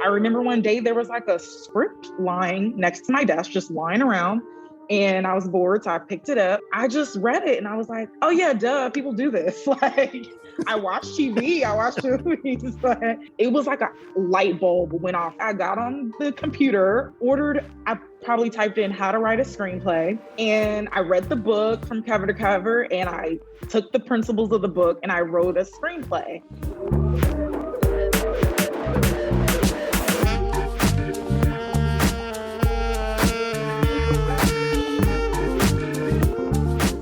I remember one day there was like a script lying next to my desk, just lying around. And I was bored, so I picked it up. I just read it and I was like, oh yeah, duh, people do this. Like, I watch TV, I watch movies, but it was like a light bulb went off. I got on the computer, I probably typed in how to write a screenplay, and I read the book from cover to cover, and I took the principles of the book and I wrote a screenplay.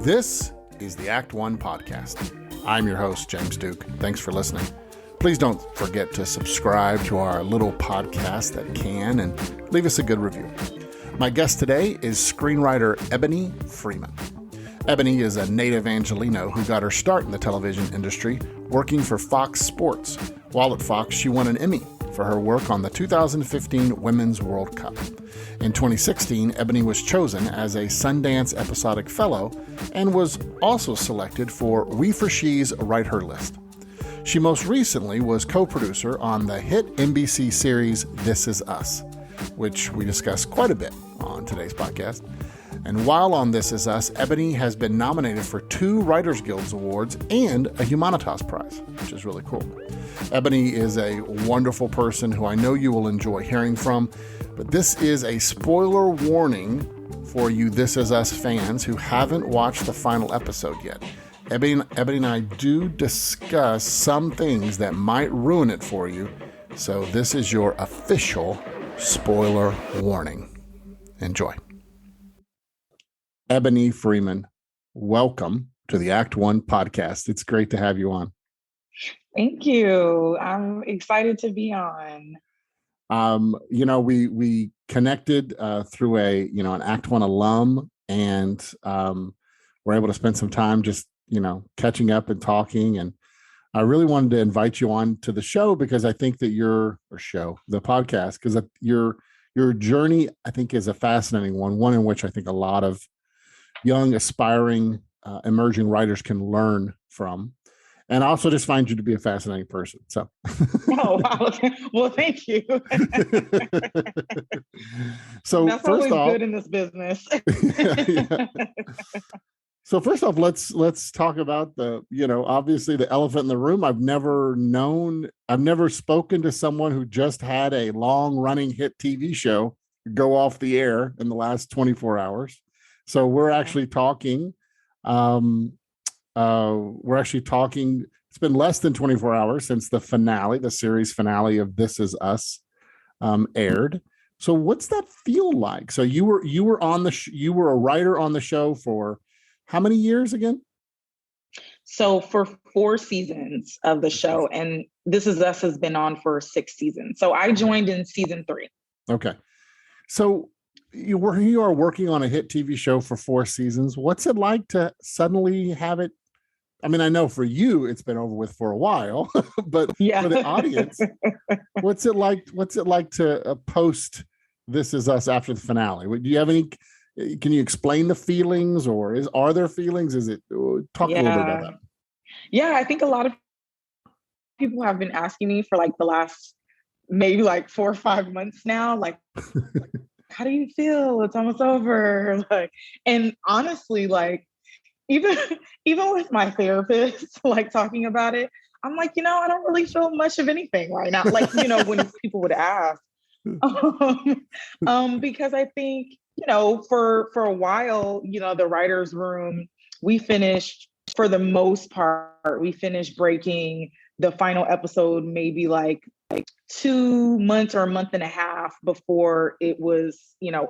This is the Act One podcast. I'm your host, James Duke. Thanks for listening. Please don't forget to subscribe to our little podcast that can and leave us a good review. My guest today is screenwriter Eboni Freeman. Eboni is a native Angelino who got her start in the television industry working for Fox Sports. While at Fox, she won an Emmy for her work on the 2015 Women's World Cup. In 2016, Eboni was chosen as a Sundance Episodic Fellow and was also selected for WeForShe's WriteHer list. She most recently was co-producer on the hit NBC series This Is Us, which we discuss quite a bit on today's podcast. And while on This Is Us, Eboni has been nominated for 2 Writers Guild Awards and a Humanitas Prize, which is really cool. Eboni is a wonderful person who I know you will enjoy hearing from, but this is a spoiler warning for you This Is Us fans who haven't watched the final episode yet. Eboni and I do discuss some things that might ruin it for you, so this is your official spoiler warning. Enjoy. Eboni Freeman, welcome to the Act One podcast. It's great to have you on. Thank you. I'm excited to be on. We connected through an Act One alum, and we're able to spend some time just, catching up and talking. And I really wanted to invite you on to the show because I think that the podcast, because your journey, I think, is a fascinating one in which I think a lot of young, aspiring, emerging writers can learn from. And I also just find you to be a fascinating person. So, oh, wow. Well, thank you. So that's first always off, good in this business. Yeah. So first off, let's talk about obviously the elephant in the room. I've never spoken to someone who just had a long-running hit TV show go off the air in the last 24 hours. So we're actually talking. It's been less than 24 hours since the series finale of This Is Us aired. So what's that feel like? So you were you were a writer on the show for how many years again? So for 4 seasons of the show, and This Is Us has been on for 6 seasons. So I joined in season 3. Okay. So you are working on a hit TV show for 4 seasons. What's it like to suddenly have it? I mean, I know for you, it's been over with for a while, but yeah. For the audience, what's it like to post This Is Us after the finale? Do you have any, can you explain the feelings, or are there feelings? Talk a little bit about that. Yeah, I think a lot of people have been asking me for like the last maybe like 4 or 5 months now, like, how do you feel? It's almost over. And honestly, even with my therapist, talking about it, I'm like, I don't really feel much of anything right now. When people would ask, because I think, for a while, the writer's room, for the most part, we finished breaking the final episode, maybe like 2 months or a month and a half before it was,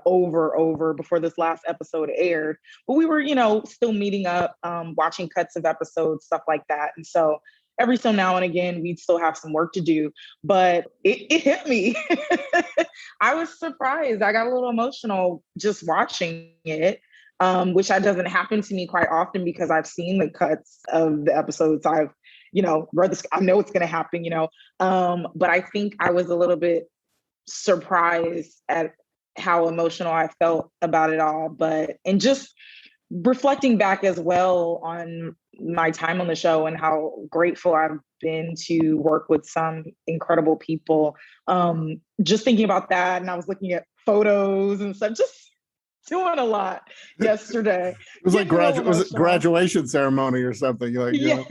over before this last episode aired. But we were, still meeting up, watching cuts of episodes, stuff like that. And so every so now and again, we'd still have some work to do, but it hit me. I was surprised. I got a little emotional just watching it, which doesn't happen to me quite often because I've seen the cuts of the episodes. I've read this, I know it's going to happen, but I think I was a little bit surprised at how emotional I felt about it all. And just reflecting back as well on my time on the show and how grateful I've been to work with some incredible people. Just thinking about that, and I was looking at photos and stuff, just doing a lot yesterday. It was like was it graduation ceremony or something? You're like, yes.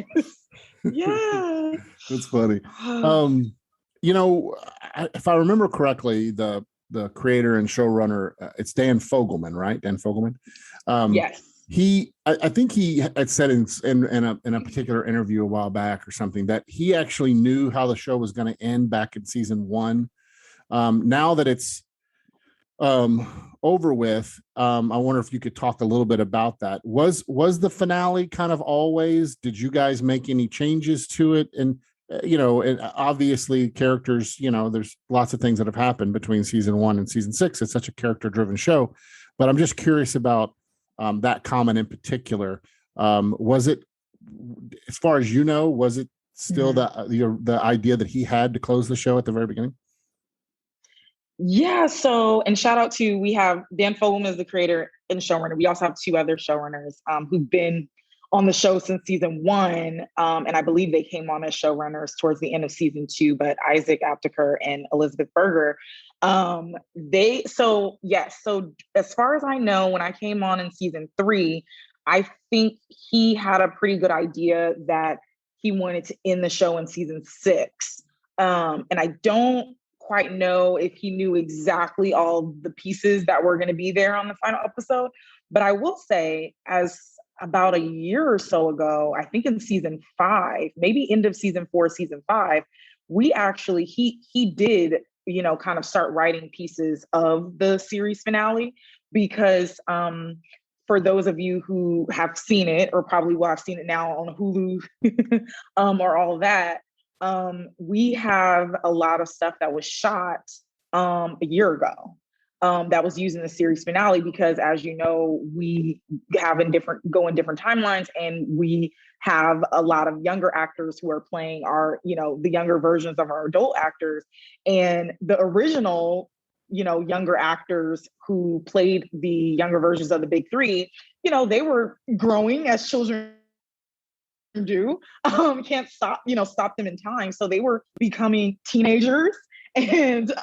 Yeah. That's funny. If I remember correctly, the creator and showrunner, it's Dan Fogelman, right? Dan Fogelman. Yes. I think he had said in a particular interview a while back or something that he actually knew how the show was going to end back in season 1. Now that it's over with, I wonder if you could talk a little bit about that. Was the finale kind of always? Did you guys make any changes to it? And and obviously characters, there's lots of things that have happened between season 1 and season 6. It's such a character-driven show, but I'm just curious about that comment in particular. Was it, as far as you know, was it still the idea that he had to close the show at the very beginning? Yeah. So, and shout out to, we have Dan Fogelman is the creator and showrunner. We also have 2 other showrunners who've been on the show since season 1. And I believe they came on as showrunners towards the end of season 2, but Isaac Apteker and Elizabeth Berger. So as far as I know, when I came on in season 3, I think he had a pretty good idea that he wanted to end the show in season 6. And I don't quite know if he knew exactly all the pieces that were going to be there on the final episode. But I will say, as about a year or so ago, I think in season 5, maybe end of season 4, season 5, we actually, he did, kind of start writing pieces of the series finale, because for those of you who have seen it, or probably will have seen it now on Hulu or all that, we have a lot of stuff that was shot a year ago that was used in the series finale, because as you know, we go in different timelines, and we have a lot of younger actors who are playing our, the younger versions of our adult actors. And the original, younger actors who played the younger versions of the big 3, they were growing as children do. Can't stop them in time. So they were becoming teenagers. And,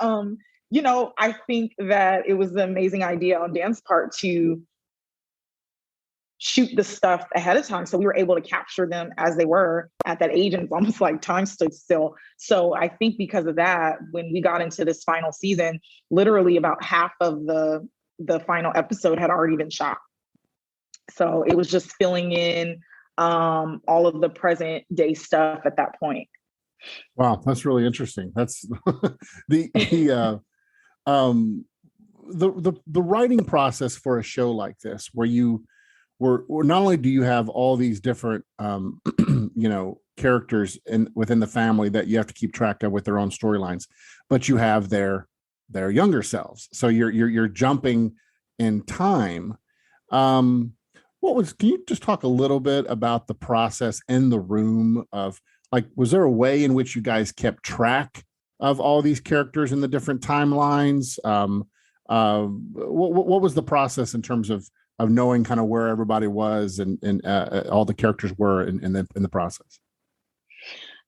I think that it was an amazing idea on Dan's part to shoot the stuff ahead of time. So we were able to capture them as they were at that age. And it's almost like time stood still. So I think because of that, when we got into this final season, literally about half of the final episode had already been shot. So it was just filling in all of the present day stuff at that point. Wow, that's really interesting. That's the writing process for a show like this, where not only do you have all these different characters within the family that you have to keep track of with their own storylines, but you have their younger selves. So you're jumping in time. Can you just talk a little bit about the process in the room of, like, was there a way in which you guys kept track of all these characters in the different timelines? What was the process in terms of knowing kind of where everybody was and all the characters were in the process?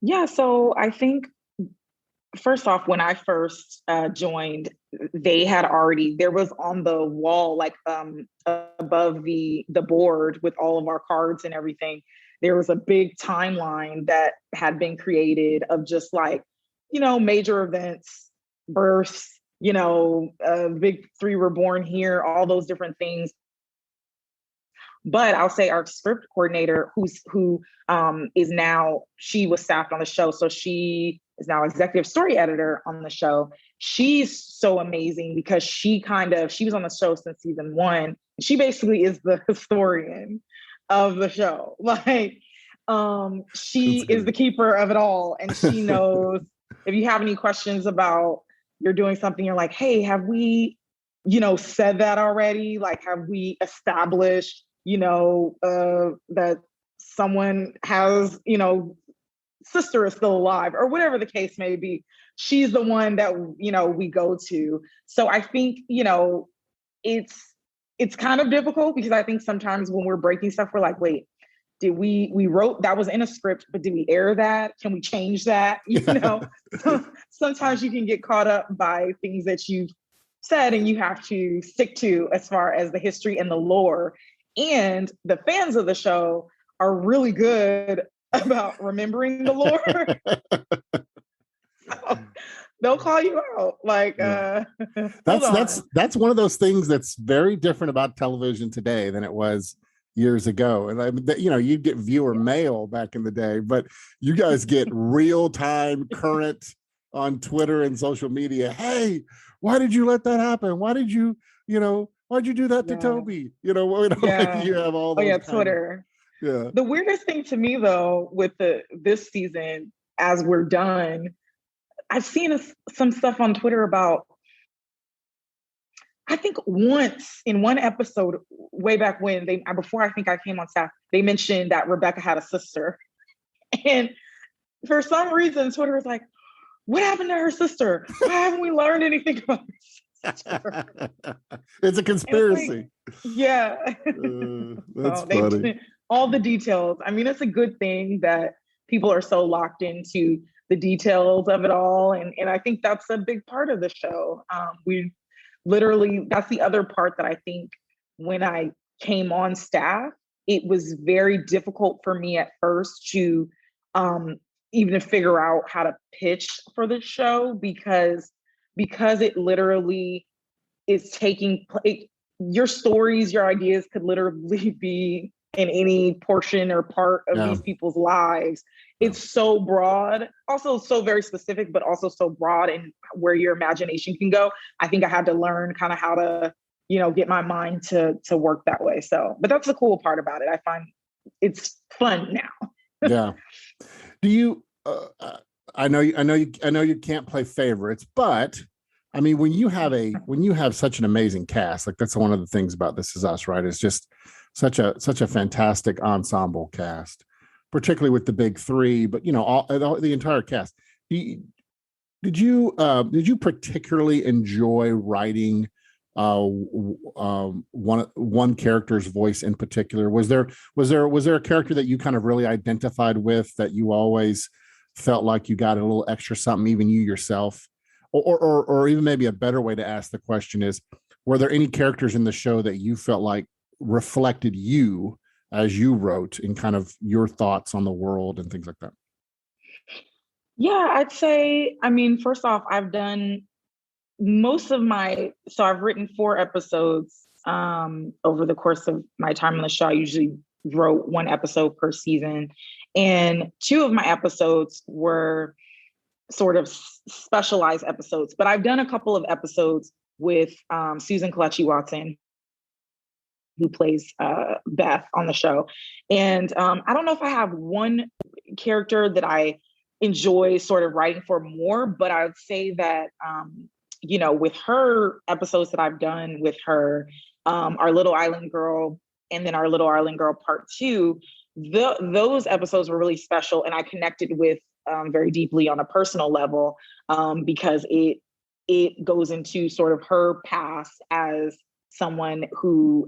Yeah, so I think first off, when I first joined, there was on the wall, like above the board with all of our cards and everything, there was a big timeline that had been created of just like, major events, births, big 3 were born here, all those different things. But I'll say our script coordinator, who is now, she was staffed on the show, so she is now executive story editor on the show. She's so amazing because she was on the show since season 1. She basically is the historian of the show. Like, she is the keeper of it all, and she knows if you have any questions about, you're doing something, you're like, hey, have we, said that already? Like, have we established, that someone has, sister is still alive, or whatever the case may be. She's the one that, we go to. So I think, it's kind of difficult, because I think sometimes when we're breaking stuff, we're like, wait, did we wrote that was in a script, but did we air that? Can we change that? Sometimes you can get caught up by things that you've said and you have to stick to as far as the history and the lore. And the fans of the show are really good about remembering the lore. So they'll call you out. Like, that's one of those things that's very different about television today than it was years ago. And you'd get viewer mail back in the day, but you guys get real time, current on Twitter and social media. Hey, why did you let that happen? Why'd you do that to Toby? You have all those Twitter. The weirdest thing to me though, with this season, as we're done, I've seen some stuff on Twitter about, I think once in one episode way back when, before I think I came on staff, they mentioned that Rebecca had a sister. And for some reason, Twitter was like, what happened to her sister? Why haven't we learned anything about her sister? It's a conspiracy. That's funny. All the details. I mean, it's a good thing that people are so locked into the details of it all. And I think that's a big part of the show. That's the other part that I think when I came on staff, it was very difficult for me at first to even to figure out how to pitch for the show because it literally is taking your stories, your ideas could literally be in any portion or part of these people's lives. It's so broad, also so very specific, but also so broad and where your imagination can go. I think I had to learn kind of how to, get my mind to work that way. So, but that's the cool part about it. I find it's fun now. Yeah. Do you, I know you can't play favorites, but I mean, when you have such an amazing cast, like that's one of the things about This Is Us, right? It's just such a fantastic ensemble cast, particularly with the big three, but the entire cast. Did you particularly enjoy writing one character's voice in particular? Was there a character that you kind of really identified with, that you always felt like you got a little extra something, even you yourself? Or even maybe a better way to ask the question is, were there any characters in the show that you felt like reflected you as you wrote in kind of your thoughts on the world and things like that? Yeah, I'd say, first off, I've done I've written 4 episodes over the course of my time on the show. I usually wrote 1 episode per season. And 2 of my episodes were sort of specialized episodes, but I've done a couple of episodes with Susan Kelechi Watson, who plays Beth on the show. And I don't know if I have one character that I enjoy sort of writing for more, but I would say that, with her episodes that I've done with her, Our Little Island Girl, and then Our Little Island Girl Part 2, those episodes were really special. And I connected with very deeply on a personal level because it goes into sort of her past as a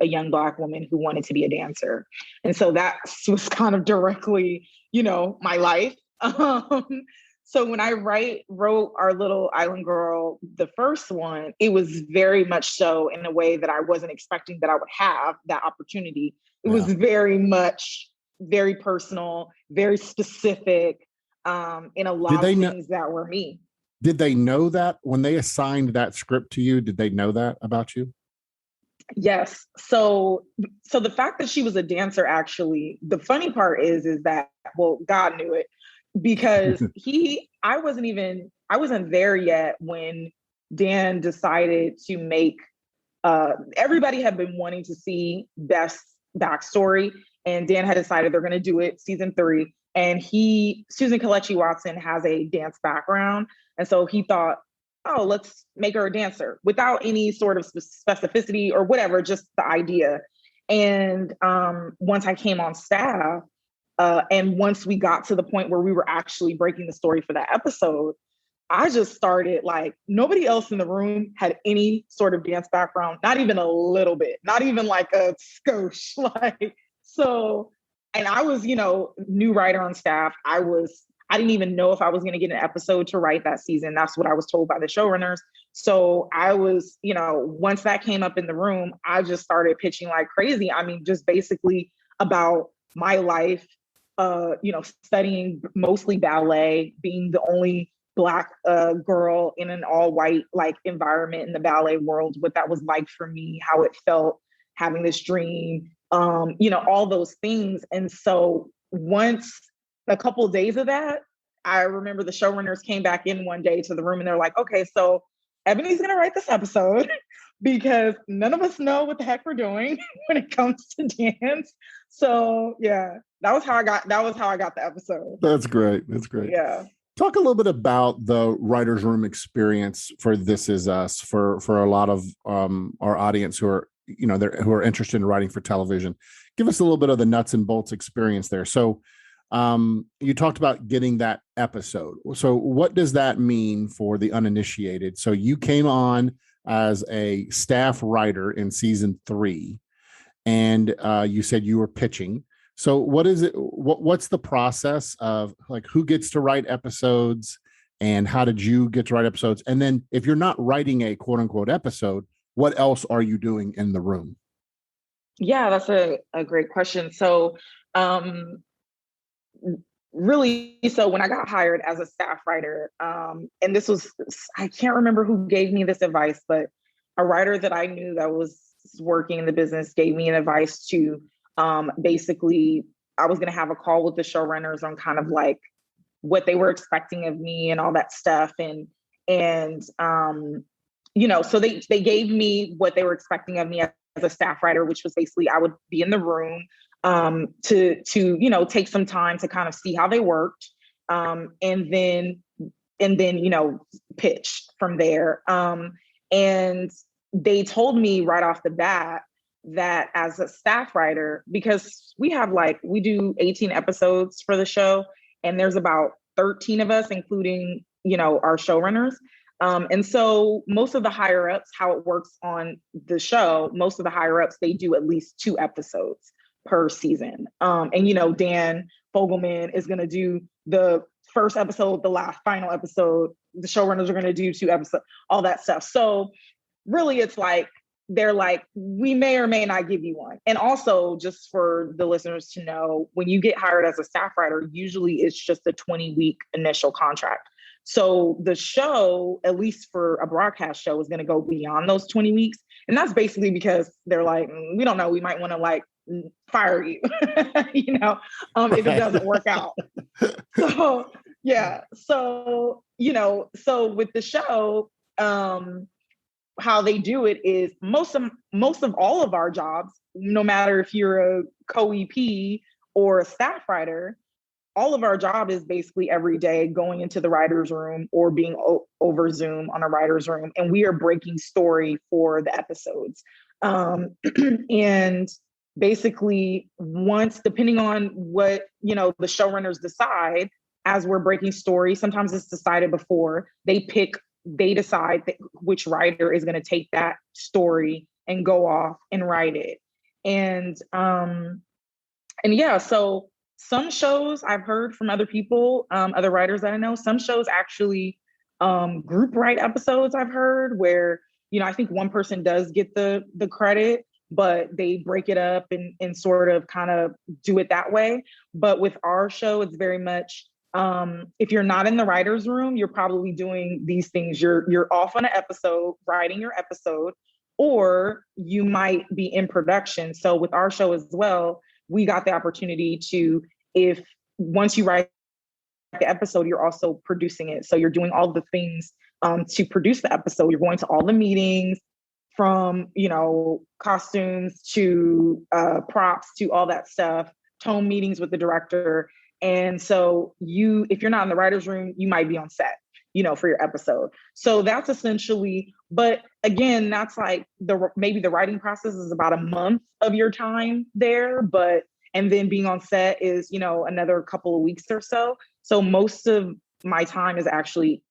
young Black woman who wanted to be a dancer. And so that was kind of directly, my life. So when I wrote Our Little Island Girl, the first one, it was very much so in a way that I wasn't expecting that I would have that opportunity. It was very much, very personal, very specific, in a lot of things that were me. Did they know that when they assigned that script to you? Did they know that about you? Yes. So the fact that she was a dancer, actually, the funny part is that, well, God knew it, because I wasn't there yet when Dan decided to make, everybody had been wanting to see Beth's backstory, and Dan had decided they're going to do it season 3. And Susan Kelechi Watson has a dance background. And so he thought, oh, let's make her a dancer without any sort of specificity or whatever, just the idea. And once I came on staff, and once we got to the point where we were actually breaking the story for that episode, I just started, like, nobody else in the room had any sort of dance background, not even a little bit, not even like a skosh. So and I was, new writer on staff. I didn't even know if I was going to get an episode to write that season. That's what I was told by the showrunners. So I was, once that came up in the room, I just started pitching like crazy. I mean, just basically about my life, studying mostly ballet, being the only Black girl in an all white like environment in the ballet world, what that was like for me, how it felt having this dream, all those things. And so once a couple of days of that, I remember the showrunners came back in one day to the room and they're like, okay, so Eboni's going to write this episode because none of us know what the heck we're doing when it comes to dance. So yeah, that was how I got the episode. That's great. That's great. Yeah. Talk a little bit about the writer's room experience for This Is Us for a lot of our audience who are, who are interested in writing for television. Give us a little bit of the nuts and bolts experience there. So you talked about getting that episode. So what does that mean for the uninitiated? So you came on as a staff writer in season 3, and you said you were pitching. So what is it? What's the process of like who gets to write episodes and how did you get to write episodes? And then if you're not writing a quote unquote episode, what else are you doing in the room? Yeah, that's a great question. So really, so when I got hired as a staff writer, and this was, I can't remember who gave me this advice, but a writer that I knew that was working in the business gave me an advice to basically, I was going to have a call with the showrunners on kind of like what they were expecting of me and all that stuff. And so they gave me what they were expecting of me as a staff writer, which was basically I would be in the room to take some time to kind of see how they worked, and then pitch from there. And they told me right off the bat that as a staff writer, because we do 18 episodes for the show, and there's about 13 of us, including, our showrunners. And so most of the higher ups, how it works on the show, most of the higher ups, they do at least 2 episodes per season. And, Dan Fogelman is going to do the first episode, the last final episode. The showrunners are going to do 2 episodes, all that stuff. So really it's like, they're like, we may or may not give you one. And also, just for the listeners to know, when you get hired as a staff writer, usually it's just a 20-week initial contract. So the show, at least for a broadcast show, is going to go beyond those 20 weeks. And that's basically because they're like, we don't know, we might want to like fire you, if it doesn't work out. So, yeah. So, so with the show, how they do it is most of all of our jobs, no matter if you're a co-EP or a staff writer, all of our job is basically every day going into the writer's room or being over Zoom on a writer's room, and we are breaking story for the episodes. And basically, once, depending on what the showrunners decide, as we're breaking story, sometimes it's decided before they decide which writer is going to take that story and go off and write it. And yeah, so some shows I've heard from other people, other writers that I know, some shows actually group write episodes I've heard where, I think one person does get the credit, but they break it up and sort of kind of do it that way. But with our show, it's very much, if you're not in the writer's room, you're probably doing these things. You're off on an episode, writing your episode, or you might be in production. So with our show as well, we got the opportunity to, once you write the episode, you're also producing it. So you're doing all the things to produce the episode. You're going to all the meetings, from, costumes to props to all that stuff, tone meetings with the director. And so if you're not in the writer's room, you might be on set, for your episode. So that's essentially, but again, that's like maybe the writing process is about a month of your time there, and then being on set is, another couple of weeks or so. So most of my time was actually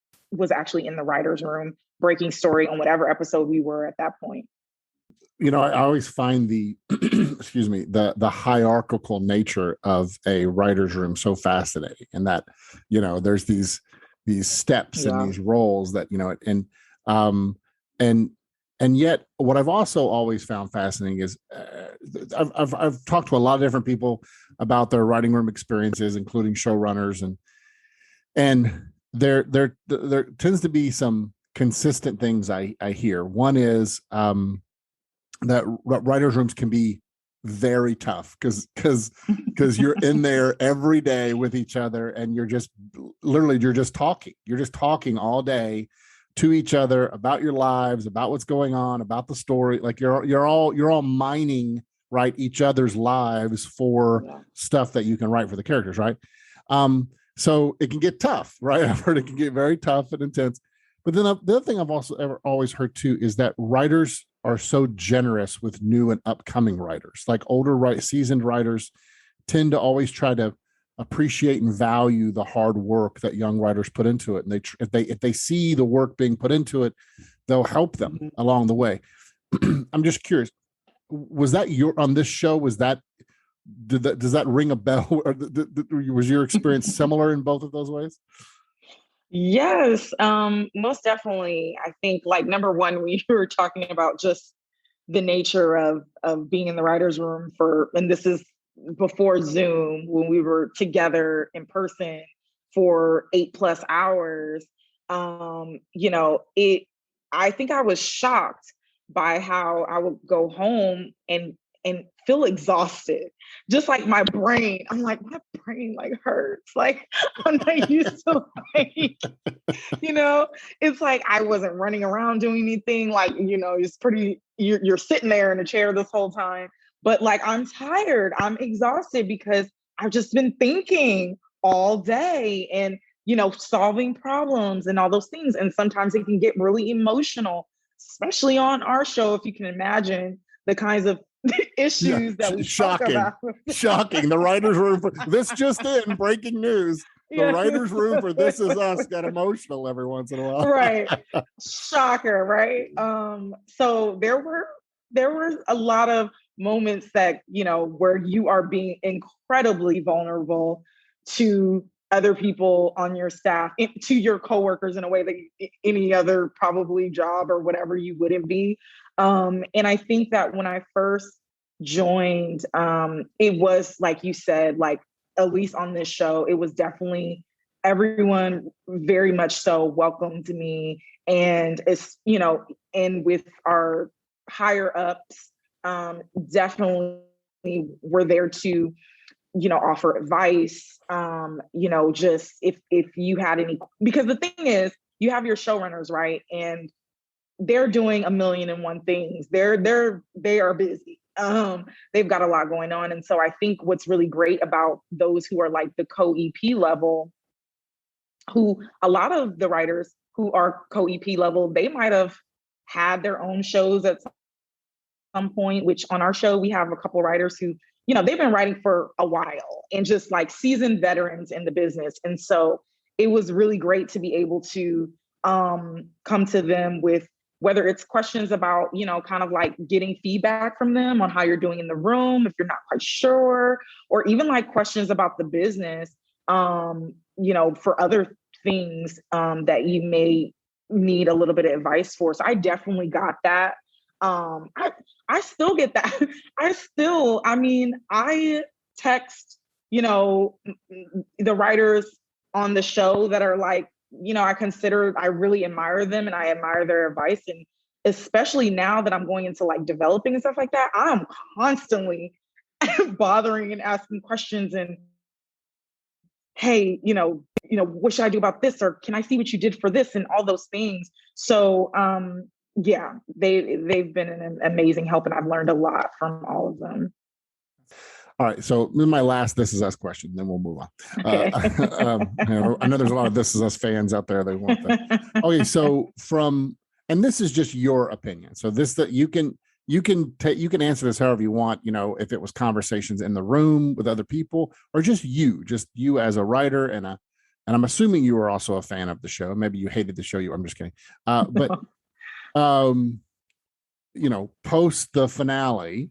in the writer's room, breaking story on whatever episode we were at that point. I always find the excuse me, the hierarchical nature of a writer's room so fascinating, and that there's these steps and these roles that um and and yet what I've also always found fascinating is I've talked to a lot of different people about their writing room experiences, including showrunners, and there tends to be some consistent things I hear. One is that writers' rooms can be very tough because you're in there every day with each other, and you're just talking all day to each other about your lives, about what's going on, about the story. Like you're all mining, right, each other's lives for stuff that you can write for the characters, right? So it can get tough, right? I've heard it can get very tough and intense. But then the other thing I've also always heard too is that writers are so generous with new and upcoming writers. Like seasoned writers tend to always try to appreciate and value the hard work that young writers put into it. And if they see the work being put into it, they'll help them along the way. I'm just curious, was that on this show? Does that ring a bell? Or was your experience similar in both of those ways? Yes, most definitely. I think, like, number one, we were talking about just the nature of being in the writer's room and this is before Zoom, when we were together in person for 8+ hours. I think I was shocked by how I would go home and feel exhausted. Just like my brain, I'm like, my brain like hurts. Like I'm not used to it's like I wasn't running around doing anything. Like, it's pretty, you're sitting there in a chair this whole time. But like, I'm tired, I'm exhausted because I've just been thinking all day and, solving problems and all those things. And sometimes it can get really emotional, especially on our show, if you can imagine the kinds of issues that we talk about. Shocking. The writer's room for this just in, breaking news. The writer's room for This Is Us got emotional every once in a while. Right. Shocker, right? So there were a lot of moments that, where you are being incredibly vulnerable to other people on your staff, to your coworkers in a way that any other probably job or whatever you wouldn't be. And I think that when I first joined, it was like you said, like, at least on this show, it was definitely everyone very much so welcomed me. And it's, and with our higher ups, definitely were there to, offer advice, just if you had any, because the thing is, you have your showrunners, right? And they're doing 1,000,001 things. They are busy. They've got a lot going on. And so I think what's really great about those who are like the co-EP level, who a lot of the writers who are co-EP level, they might have had their own shows at some point, which on our show, we have a couple writers who, they've been writing for a while and just like seasoned veterans in the business. And so it was really great to be able to come to them with, whether it's questions about, kind of like getting feedback from them on how you're doing in the room, if you're not quite sure, or even like questions about the business, for other things that you may need a little bit of advice for. So I definitely got that. I still get that. I text, the writers on the show that are like, I really admire them and I admire their advice. And especially now that I'm going into like developing and stuff like that, I'm constantly bothering and asking questions and, hey, what should I do about this? Or can I see what you did for this? And all those things. So, they've been an amazing help, and I've learned a lot from all of them. All right, so my last This Is Us question, then we'll move on. Okay. I know there's a lot of This Is Us fans out there. They want that. Okay, so and this is just your opinion. So you can answer this however you want. If it was conversations in the room with other people, or just you as a writer, and I'm assuming you were also a fan of the show. Maybe you hated the show. I'm just kidding. But post the finale,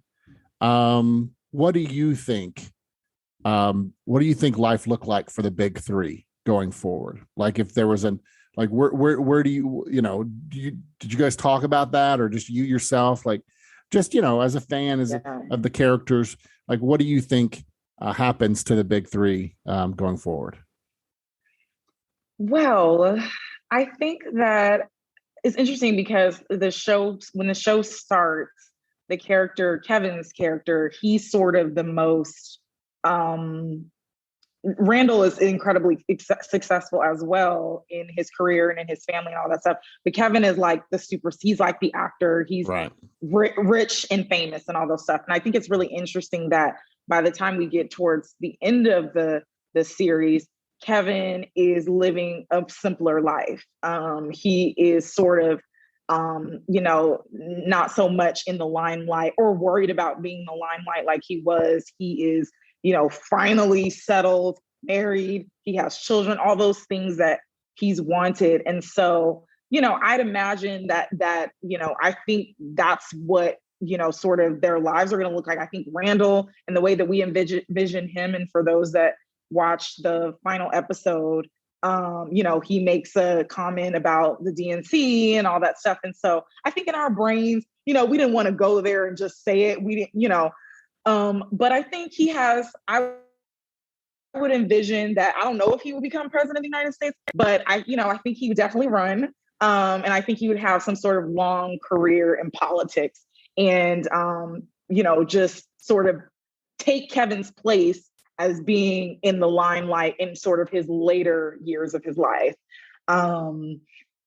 what do you think? What do you think life looked like for the big three going forward? Like, if there was where do did you guys talk about that, or just you yourself, like, just, as a fan, of the characters, like, what do you think happens to the big three going forward? Well, I think that it's interesting because when the show starts, Kevin's character, he's sort of the most, Randall is incredibly successful as well in his career and in his family and all that stuff. But Kevin is like he's like the actor. He's right. Rich and famous and all those stuff. And I think it's really interesting that by the time we get towards the end of the series, Kevin is living a simpler life. He is sort of, not so much in the limelight or worried about being in the limelight like he was. He is, finally settled, married, he has children, all those things that he's wanted. And so, I'd imagine that, I think that's what, sort of their lives are going to look like. I think Randall, and the way that we envision him, and for those that watch the final episode, he makes a comment about the DNC and all that stuff. And so I think in our brains, we didn't want to go there and just say it. We didn't, but I think I would envision that. I don't know if he will become president of the United States, but I think he would definitely run. And I think he would have some sort of long career in politics, and, just sort of take Kevin's place as being in the limelight in sort of his later years of his life. And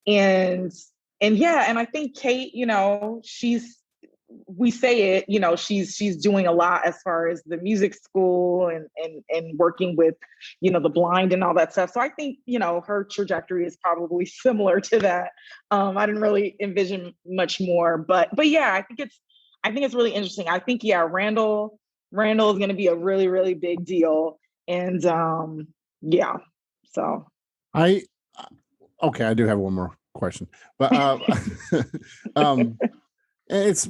I think Kate, we say it, she's doing a lot as far as the music school and working with, the blind and all that stuff. So I think, her trajectory is probably similar to that. I didn't really envision much more, but yeah, I think it's really interesting. I think, Randall is going to be a really, really big deal. And so. I do have one more question, but it's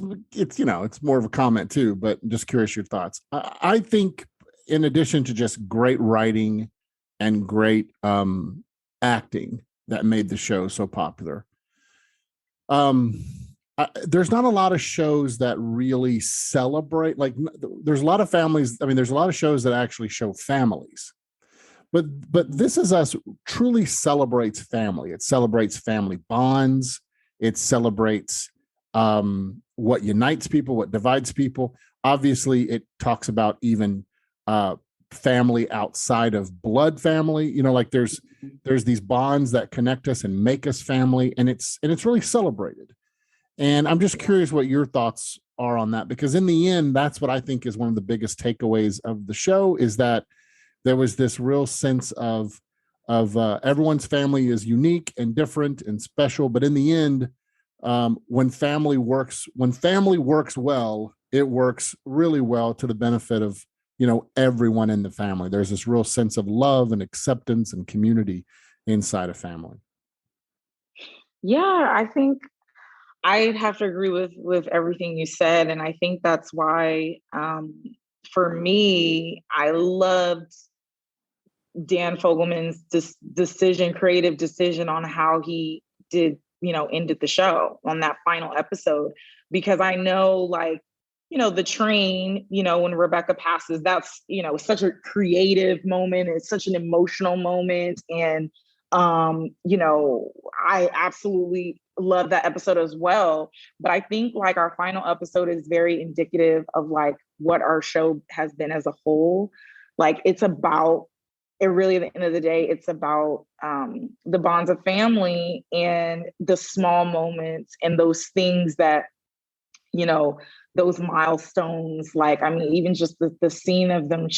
more of a comment too, but I'm just curious your thoughts. I think, in addition to just great writing and great acting that made the show so popular, there's not a lot of shows that really celebrate. Like, there's a lot of families. I mean, there's a lot of shows that actually show families, but This Is Us truly celebrates family. It celebrates family bonds. It celebrates what unites people, what divides people. Obviously, it talks about even family outside of blood family. Like, there's these bonds that connect us and make us family, and it's really celebrated. And I'm just curious what your thoughts are on that, because in the end, that's what I think is one of the biggest takeaways of the show, is that there was this real sense of everyone's family is unique and different and special. But in the end, when family works well, it works really well to the benefit of, everyone in the family. There's this real sense of love and acceptance and community inside a family. Yeah, I think I'd have to agree with everything you said. And I think that's why, for me, I loved Dan Fogelman's creative decision on how he did, ended the show on that final episode, because I know, like, the train, when Rebecca passes, that's, such a creative moment. It's such an emotional moment. And, I absolutely love that episode as well. But I think, like, our final episode is very indicative of, like, what our show has been as a whole. Like, it really, at the end of the day, it's about the bonds of family and the small moments and those things that, those milestones. Like, I mean, even just the scene of him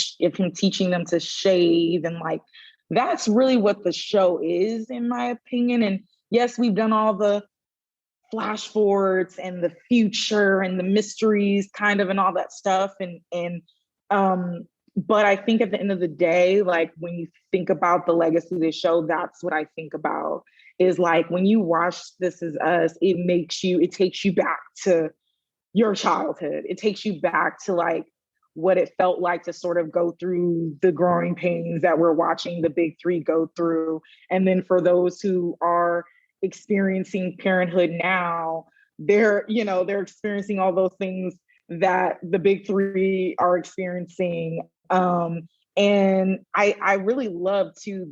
teaching them to shave, and, like, that's really what the show is, in my opinion. And yes, we've done all the flash forwards and the future and the mysteries kind of and all that stuff. But I think at the end of the day, like, when you think about the legacy of the show, that's what I think about, is, like, when you watch This Is Us, it takes you back to, your childhood. It takes you back to like what it felt like to sort of go through the growing pains that we're watching the big three go through. And then for those who are experiencing parenthood now, they're experiencing all those things that the big three are experiencing. And I really love too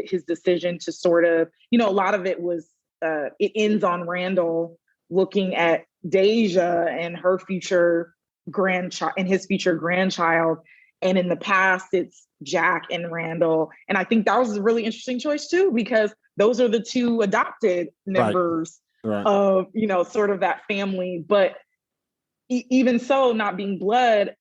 his decision to sort of, a lot of it was it ends on Randall looking at Deja and her future grandchild and his future grandchild. And in the past, it's Jack and Randall. And I think that was a really interesting choice too, because those are the two adopted members of, sort of that family. But even so, not being blood,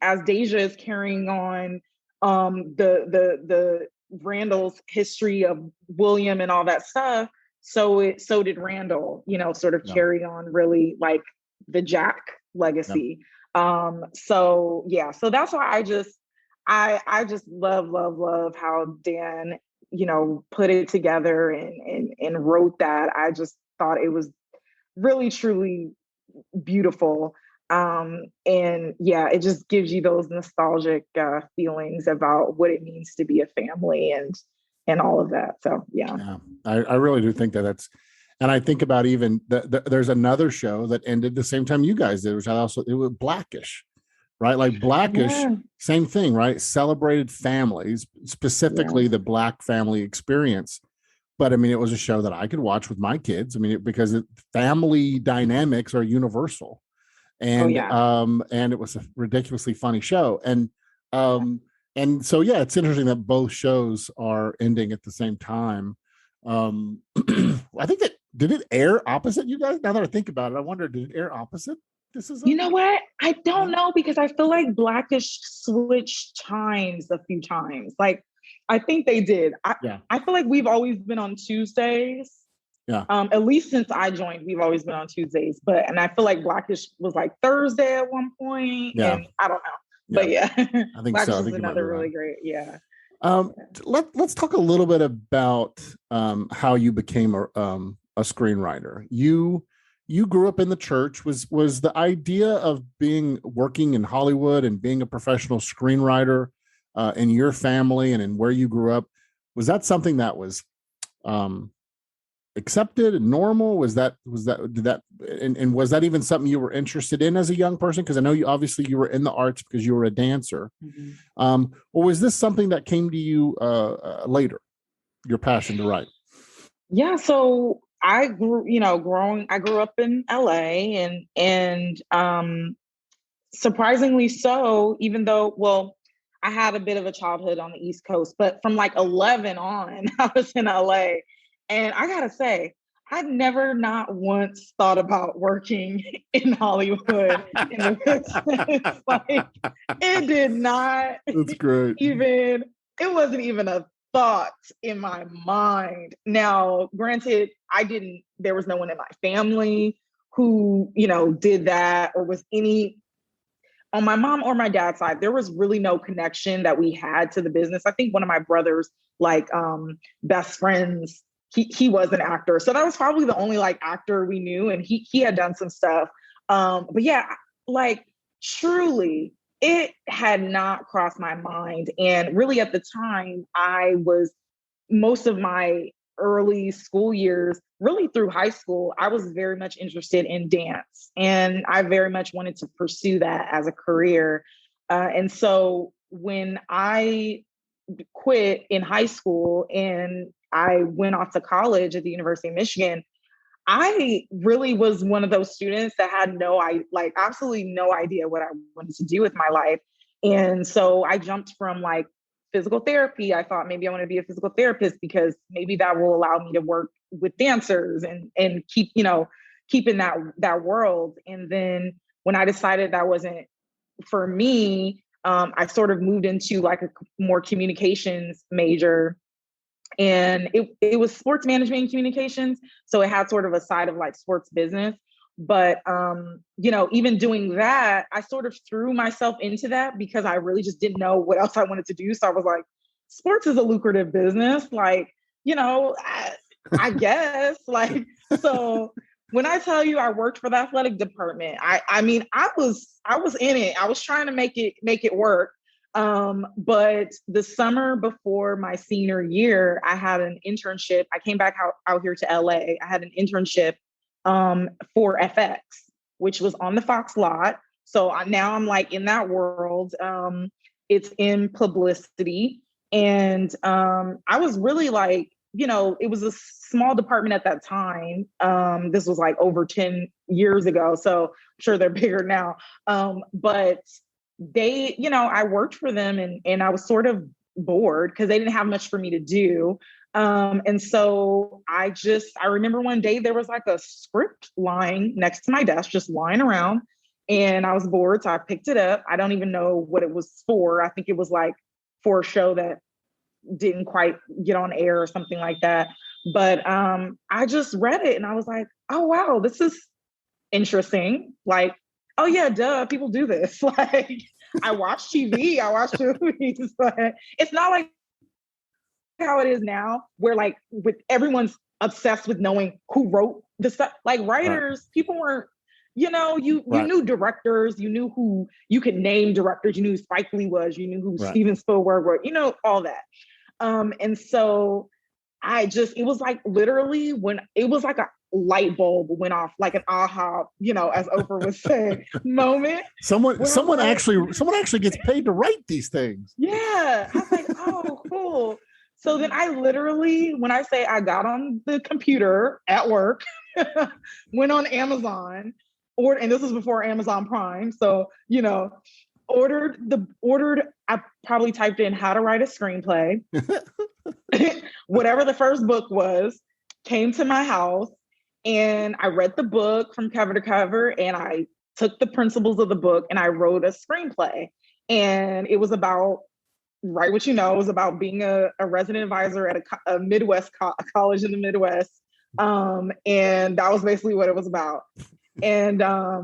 as Deja is carrying on the Randall's history of William and all that stuff, so did Randall, sort of carry on really like the Jack legacy. So that's why I just love how Dan, put it together and wrote that. I just thought it was really, truly beautiful. And it just gives you those nostalgic feelings about what it means to be a family and all of that. So, yeah. I really do think that's, and I think about even there's another show that ended the same time you guys did, which it was Blackish, right? Like Blackish, same thing, right? Celebrated families, specifically the Black family experience. But I mean, it was a show that I could watch with my kids. I mean, because family dynamics are universal. And and it was a ridiculously funny show. And so it's interesting that both shows are ending at the same time. I think that did it air opposite you guys? Now that I think about it, I wonder, did it air opposite? You know what? I don't know, because I feel like Blackish switched times a few times. Like, I think they did. I feel like we've always been on Tuesdays. Yeah. At least since I joined, we've always been on Tuesdays. And I feel like Blackish was like Thursday at one point. Yeah. And I don't know. But I think Blackish so. I think is another really great. Yeah. Let's talk a little bit about how you became a screenwriter. You grew up in the church. Was the idea of working in Hollywood and being a professional screenwriter in your family and in where you grew up, was that something that was accepted and normal? Was that even something you were interested in as a young person? Because I know you were in the arts because you were a dancer. Mm-hmm. Or was this something that came to you later, your passion to write? Yeah. So I grew up in LA and surprisingly so, even though, I had a bit of a childhood on the East Coast, but from like 11 on, I was in LA. And I gotta say, I'd never not once thought about working in Hollywood. In the like, it did not. That's great. It wasn't even a thought in my mind. Now, granted, there was no one in my family who, did that or was on my mom or my dad's side, there was really no connection that we had to the business. I think one of my brother's best friends, he was an actor. So that was probably the only actor we knew. And he had done some stuff. But yeah, truly, it had not crossed my mind. And really at the time, most of my early school years, really through high school, I was very much interested in dance. And I very much wanted to pursue that as a career. And so when I quit in high school and I went off to college at the University of Michigan, I really was one of those students that had absolutely no idea what I wanted to do with my life. And so I jumped from physical therapy. I thought maybe I want to be a physical therapist because maybe that will allow me to work with dancers and keep, keeping that world. And then when I decided that wasn't for me, I sort of moved into a more communications major. And it was sports management and communications. So it had sort of a side of sports business. But, even doing that, I sort of threw myself into that because I really just didn't know what else I wanted to do. So I was like, sports is a lucrative business. I guess so when I tell you I worked for the athletic department, I mean, I was in it. I was trying to make it work. But the summer before my senior year, I had an internship. I came back out here to LA. I had an internship for FX, which was on the Fox lot. So now I'm like in that world. It's in publicity. And I was really like, it was a small department at that time. This was like over 10 years ago. So I'm sure they're bigger now. But they, I worked for them and I was sort of bored because they didn't have much for me to do. And so I remember one day there was like a script lying next to my desk, just lying around. And I was bored. So I picked it up. I don't even know what it was for. I think it was like for a show that didn't quite get on air or something like that. But I just read it and I was like, oh, wow, this is interesting. Like, oh yeah, duh, people do this. Like, I watch TV, I watch movies, but it's not like how it is now, where like with everyone's obsessed with knowing who wrote the stuff. Like writers, people weren't, you knew directors, you knew who, you could name directors, you knew who Spike Lee was, you knew who Steven Spielberg was, all that. And so it was like literally when it was like a light bulb went off, like an aha, as Oprah would say, moment. Someone actually gets paid to write these things. Yeah. I was like, oh, cool. So then I literally, when I say I got on the computer at work, went on Amazon, and this was before Amazon Prime. So, I probably typed in how to write a screenplay, whatever the first book was, came to my house and I read the book from cover to cover and I took the principles of the book and I wrote a screenplay. And it was about, it was about being a resident advisor at a Midwest college in the Midwest. And that was basically what it was about. And I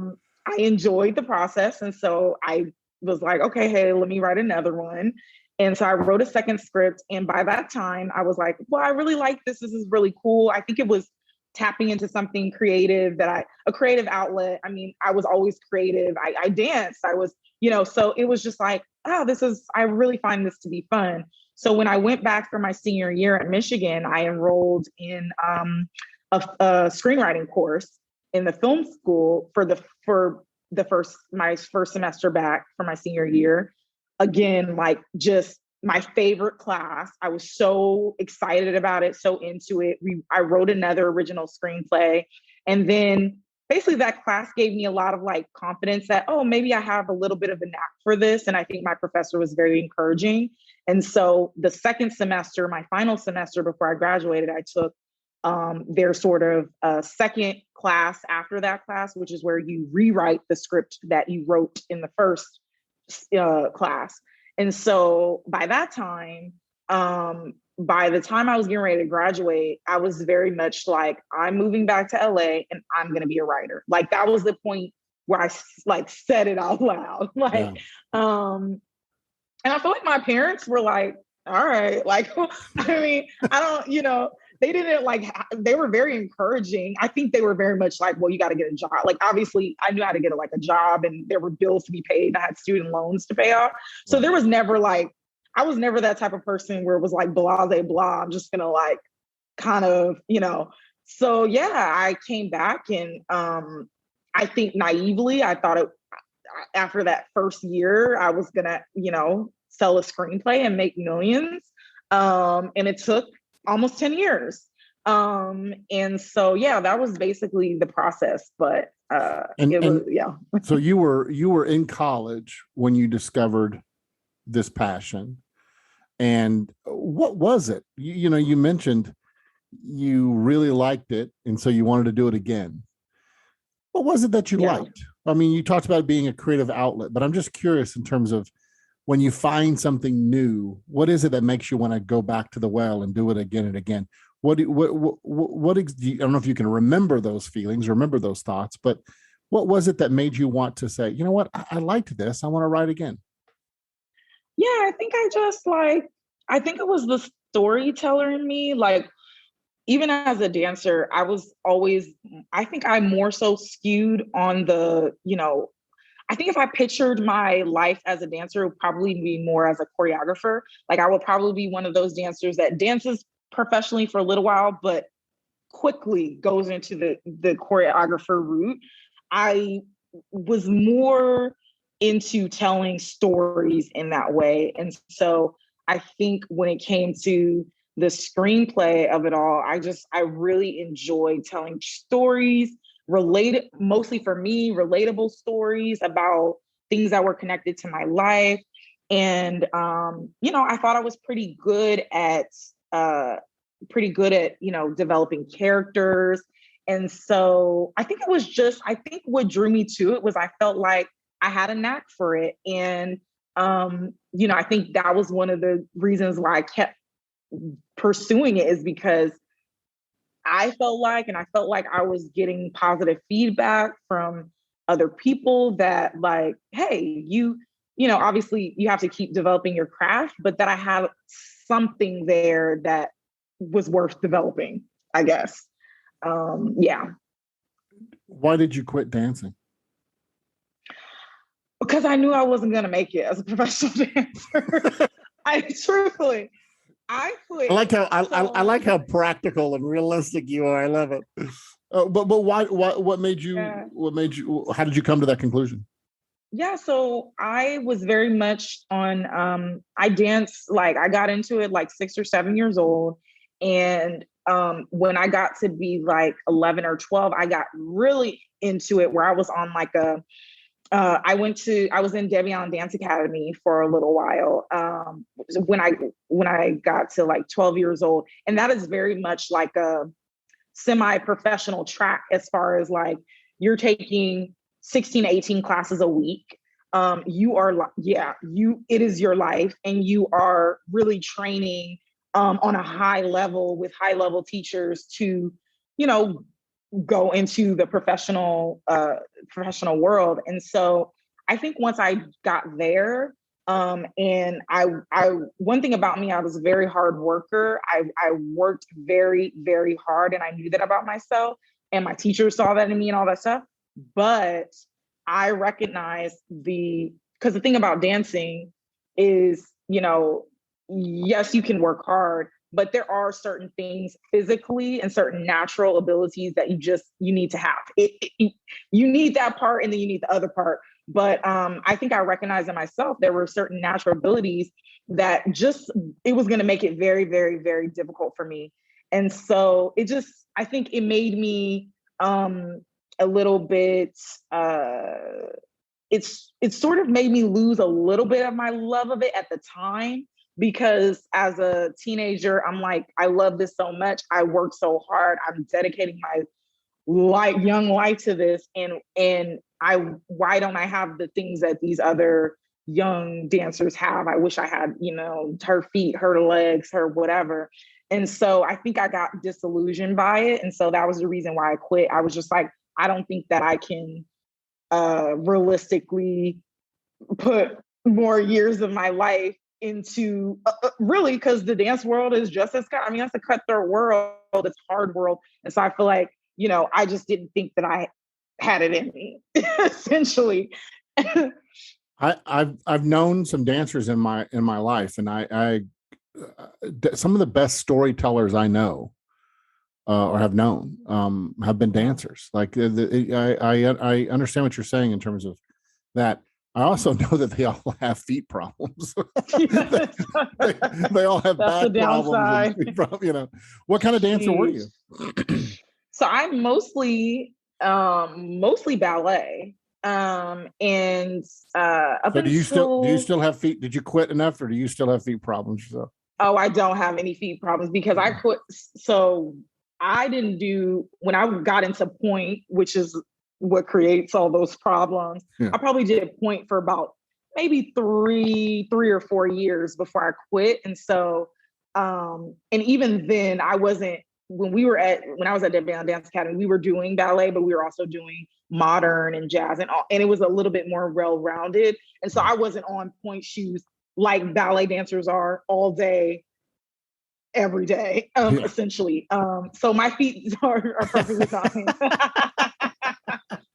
enjoyed the process. And so I was like, okay, hey, let me write another one. And so I wrote a second script. And by that time, I was like, well, I really like this. This is really cool. I think it was tapping into something creative a creative outlet. I mean, I was always creative. I danced. I was, so it was just like, oh, I really find this to be fun. So when I went back for my senior year at Michigan, I enrolled in a screenwriting course in the film school for my first semester back for my senior year. Again, like just my favorite class. I was so excited about it, so into it. I wrote another original screenplay. And then basically that class gave me a lot of like confidence that, oh, maybe I have a little bit of a knack for this. And I think my professor was very encouraging. And so the second semester, my final semester before I graduated, I took their sort of second class after that class, which is where you rewrite the script that you wrote in the first class. And so by that time, by the time I was getting ready to graduate, I was very much like, I'm moving back to LA and I'm going to be a writer. Like that was the point where I like said it out loud. Like, and I feel like my parents were like, all right, like, I mean, I don't, they didn't they were very encouraging. I think they were very much like, well, you got to get a job. Like, obviously I knew how to get a job and there were bills to be paid. I had student loans to pay off. So there was never I was never that type of person where it was like, blah, blah, I'm just going to kind of, So yeah, I came back and I think naively, I thought after that first year, I was going to, sell a screenplay and make millions. And it took almost 10 years. And so, yeah, that was basically the process, but So you were in college when you discovered this passion. And what was it? You mentioned you really liked it. And so you wanted to do it again. What was it that you liked? I mean, you talked about it being a creative outlet, but I'm just curious in terms of when you find something new, what is it that makes you want to go back to the well and do it again and again? I don't know if you can remember those feelings, remember those thoughts, but what was it that made you want to say, you know what, I liked this, I want to write again? Yeah, I think I think it was the storyteller in me. Like, even as a dancer, I think I more so skewed on the, I think if I pictured my life as a dancer, it would probably be more as a choreographer. Like I would probably be one of those dancers that dances professionally for a little while, but quickly goes into the choreographer route. I was more into telling stories in that way. And so I think when it came to the screenplay of it all, I really enjoyed telling stories related, mostly for me, relatable stories about things that were connected to my life. And, I thought I was pretty good at, developing characters. And so I think what drew me to it was I felt like I had a knack for it. And, I think that was one of the reasons why I kept pursuing it, is because I felt like I was getting positive feedback from other people that like, hey, obviously you have to keep developing your craft, but that I have something there that was worth developing, I guess. Yeah. Why did you quit dancing? Because I knew I wasn't going to make it as a professional dancer. I quit. I like how practical and realistic you are. I love it. But why? What made you? Yeah. What made you? How did you come to that conclusion? Yeah, so I was very much on. I danced, like I got into it like 6 or 7 years old, and when I got to be like 11 or 12, I got really into it, where I was on like I was in Devion Dance Academy for a little while when I got to like 12 years old. And that is very much like a semi-professional track, as far as like you're taking 16 to 18 classes a week. It is your life, and you are really training on a high level with high level teachers to, go into the professional world. And so I think once I got there, and I one thing about me, I was a very hard worker. I worked very, very hard, and I knew that about myself, and my teachers saw that in me and all that stuff. But I recognized because the thing about dancing is, yes, you can work hard, but there are certain things physically and certain natural abilities that you need to have. You need that part, and then you need the other part. But I think I recognized in myself there were certain natural abilities that it was going to make it very, very, very difficult for me. And so I think it made me a little bit, it sort of made me lose a little bit of my love of it at the time. Because as a teenager, I'm like, I love this so much. I work so hard. I'm dedicating my young life to this. And why don't I have the things that these other young dancers have? I wish I had, her feet, her legs, her whatever. And so I think I got disillusioned by it. And so that was the reason why I quit. I was just like, I don't think that I can realistically put more years of my life into really, because the dance world is just as it's a cutthroat world, it's a hard world. And so I feel like, I just didn't think that I had it in me, essentially. I've known some dancers in my life, and I some of the best storytellers I know or have known have been dancers. Like I understand what you're saying in terms of that. I also know that they all have feet problems. they all have back problems. What kind of dancer were you? So I'm mostly ballet. And so do you still have feet? Did you quit enough, or do you still have feet problems yourself? Oh, I don't have any feet problems because I quit. So I didn't do, when I got into point, which is what creates all those problems. Yeah. I probably did point for about maybe three or 4 years before I quit. And so, and even then when I was at Devion Dance Academy, we were doing ballet, but we were also doing modern and jazz and it was a little bit more well-rounded. And so I wasn't on point shoes like ballet dancers are all day, every day, essentially. So my feet are perfectly fine.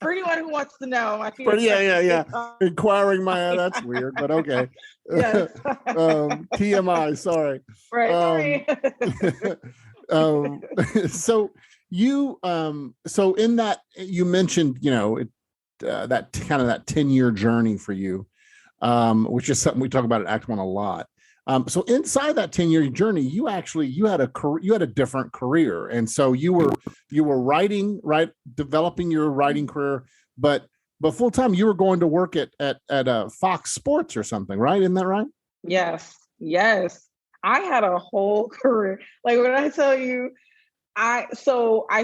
For anyone who wants to know, my feet are inquiring my, that's weird, but okay. Yes. TMI, sorry. Right, sorry. So you, so in that, you mentioned, that kind of that 10-year journey for you, which is something we talk about at Act One a lot. So inside that 10-year journey, you had a different career. And so you were writing, right, developing your writing career, but full time you were going to work at Fox Sports or something, right? Isn't that right? Yes. I had a whole career. Like when I tell you, I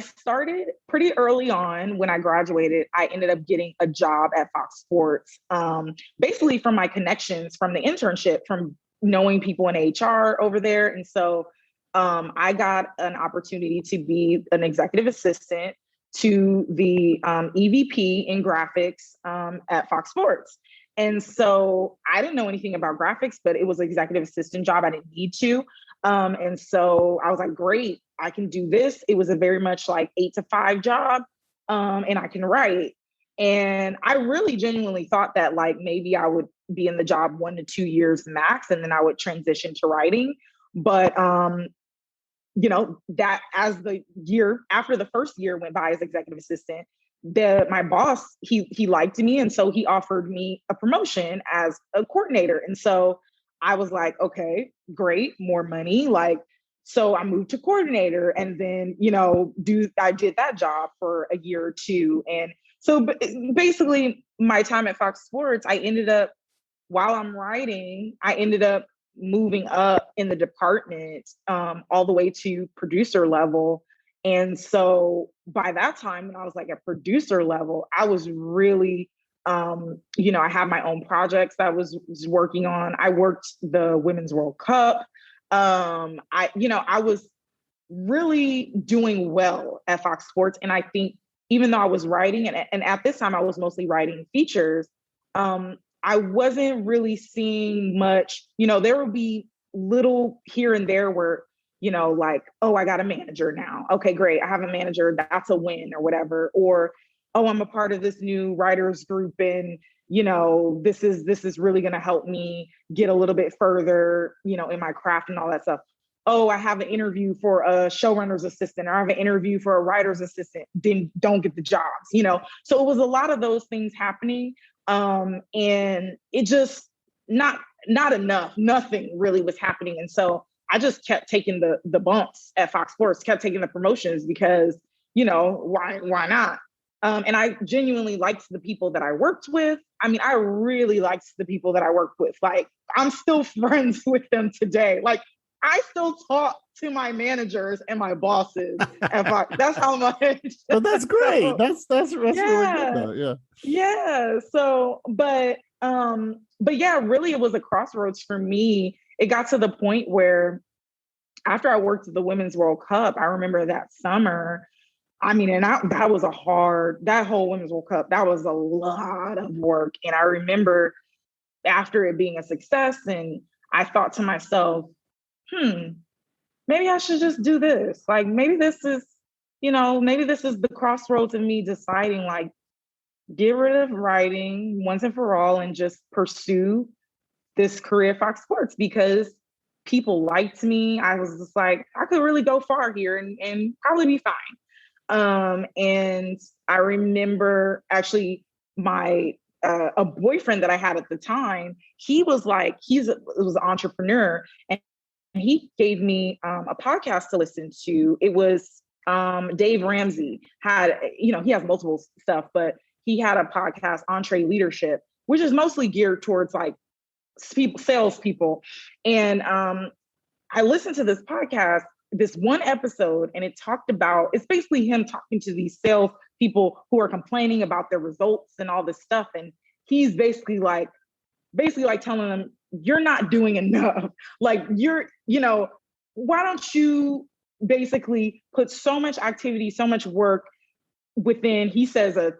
started pretty early on. When I graduated, I ended up getting a job at Fox Sports, basically from my connections from the internship, from knowing people in HR over there. And so I got an opportunity to be an executive assistant to the EVP in graphics at Fox Sports. And so I didn't know anything about graphics, but it was an executive assistant job. I didn't need to. And so I was like, great, I can do this. It was a very much like 8 to 5 job, and I can write. And I really genuinely thought that like maybe I would be in the job 1 to 2 years max, and then I would transition to writing. But that as the year after the first year went by as executive assistant, my boss, he liked me. And so he offered me a promotion as a coordinator. And so I was like, okay, great, more money. So I moved to coordinator, and then, I did that job for a year or two. And so basically my time at Fox Sports, while I'm writing, I ended up moving up in the department, all the way to producer level. And so by that time, when I was like at producer level, I was really, I had my own projects that I was working on. I worked the Women's World Cup. I was really doing well at Fox Sports. And I think even though I was writing, and at this time I was mostly writing features, I wasn't really seeing much. There would be little here and there where, like, oh, I got a manager now. Okay, great. I have a manager. That's a win or whatever. Or, oh, I'm a part of this new writers group, and, this is really going to help me get a little bit further, in my craft and all that stuff. Oh, I have an interview for a showrunner's assistant, or I have an interview for a writer's assistant, then don't get the jobs, So it was a lot of those things happening. And it just not enough, nothing really was happening. And so I just kept taking the bumps at Fox Sports, kept taking the promotions because, why not? And I genuinely liked the people that I worked with. I mean, I really liked the people that I worked with. Like, I'm still friends with them today. Like, I still talk to my managers and my bosses. That's how much. But that's great. So, that's really good though. Yeah. Yeah. So, but yeah, really it was a crossroads for me. It got to the point where after I worked at the Women's World Cup, I remember that summer, I mean, and that was that whole Women's World Cup, that was a lot of work. And I remember after it being a success, and I thought to myself, maybe I should just do this. Like, maybe this is the crossroads of me deciding, like, get rid of writing once and for all and just pursue this career at Fox Sports, because people liked me. I was just like, I could really go far here and probably be fine. And I remember actually my a boyfriend that I had at the time, he was like, was an entrepreneur, and he gave me a podcast to listen to. It was Dave Ramsey had, he has multiple stuff, but he had a podcast, Entree Leadership, which is mostly geared towards like salespeople. And I listened to this podcast, this one episode, and it's basically him talking to these sales people who are complaining about their results and all this stuff. And he's basically like telling them, you're not doing enough. Like, why don't you basically put so much activity, so much work within, he says it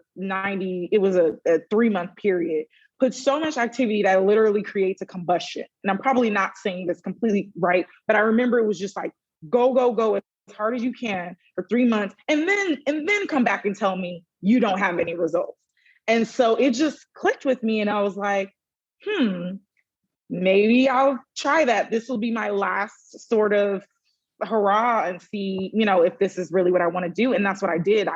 was a 3-month period, put so much activity that literally creates a combustion. And I'm probably not saying this completely right, but I remember it was just like, go as hard as you can for 3 months, and then come back and tell me you don't have any results. And so it just clicked with me, and I was like, maybe I'll try that. This will be my last sort of hurrah and see, if this is really what I want to do. And that's what I did.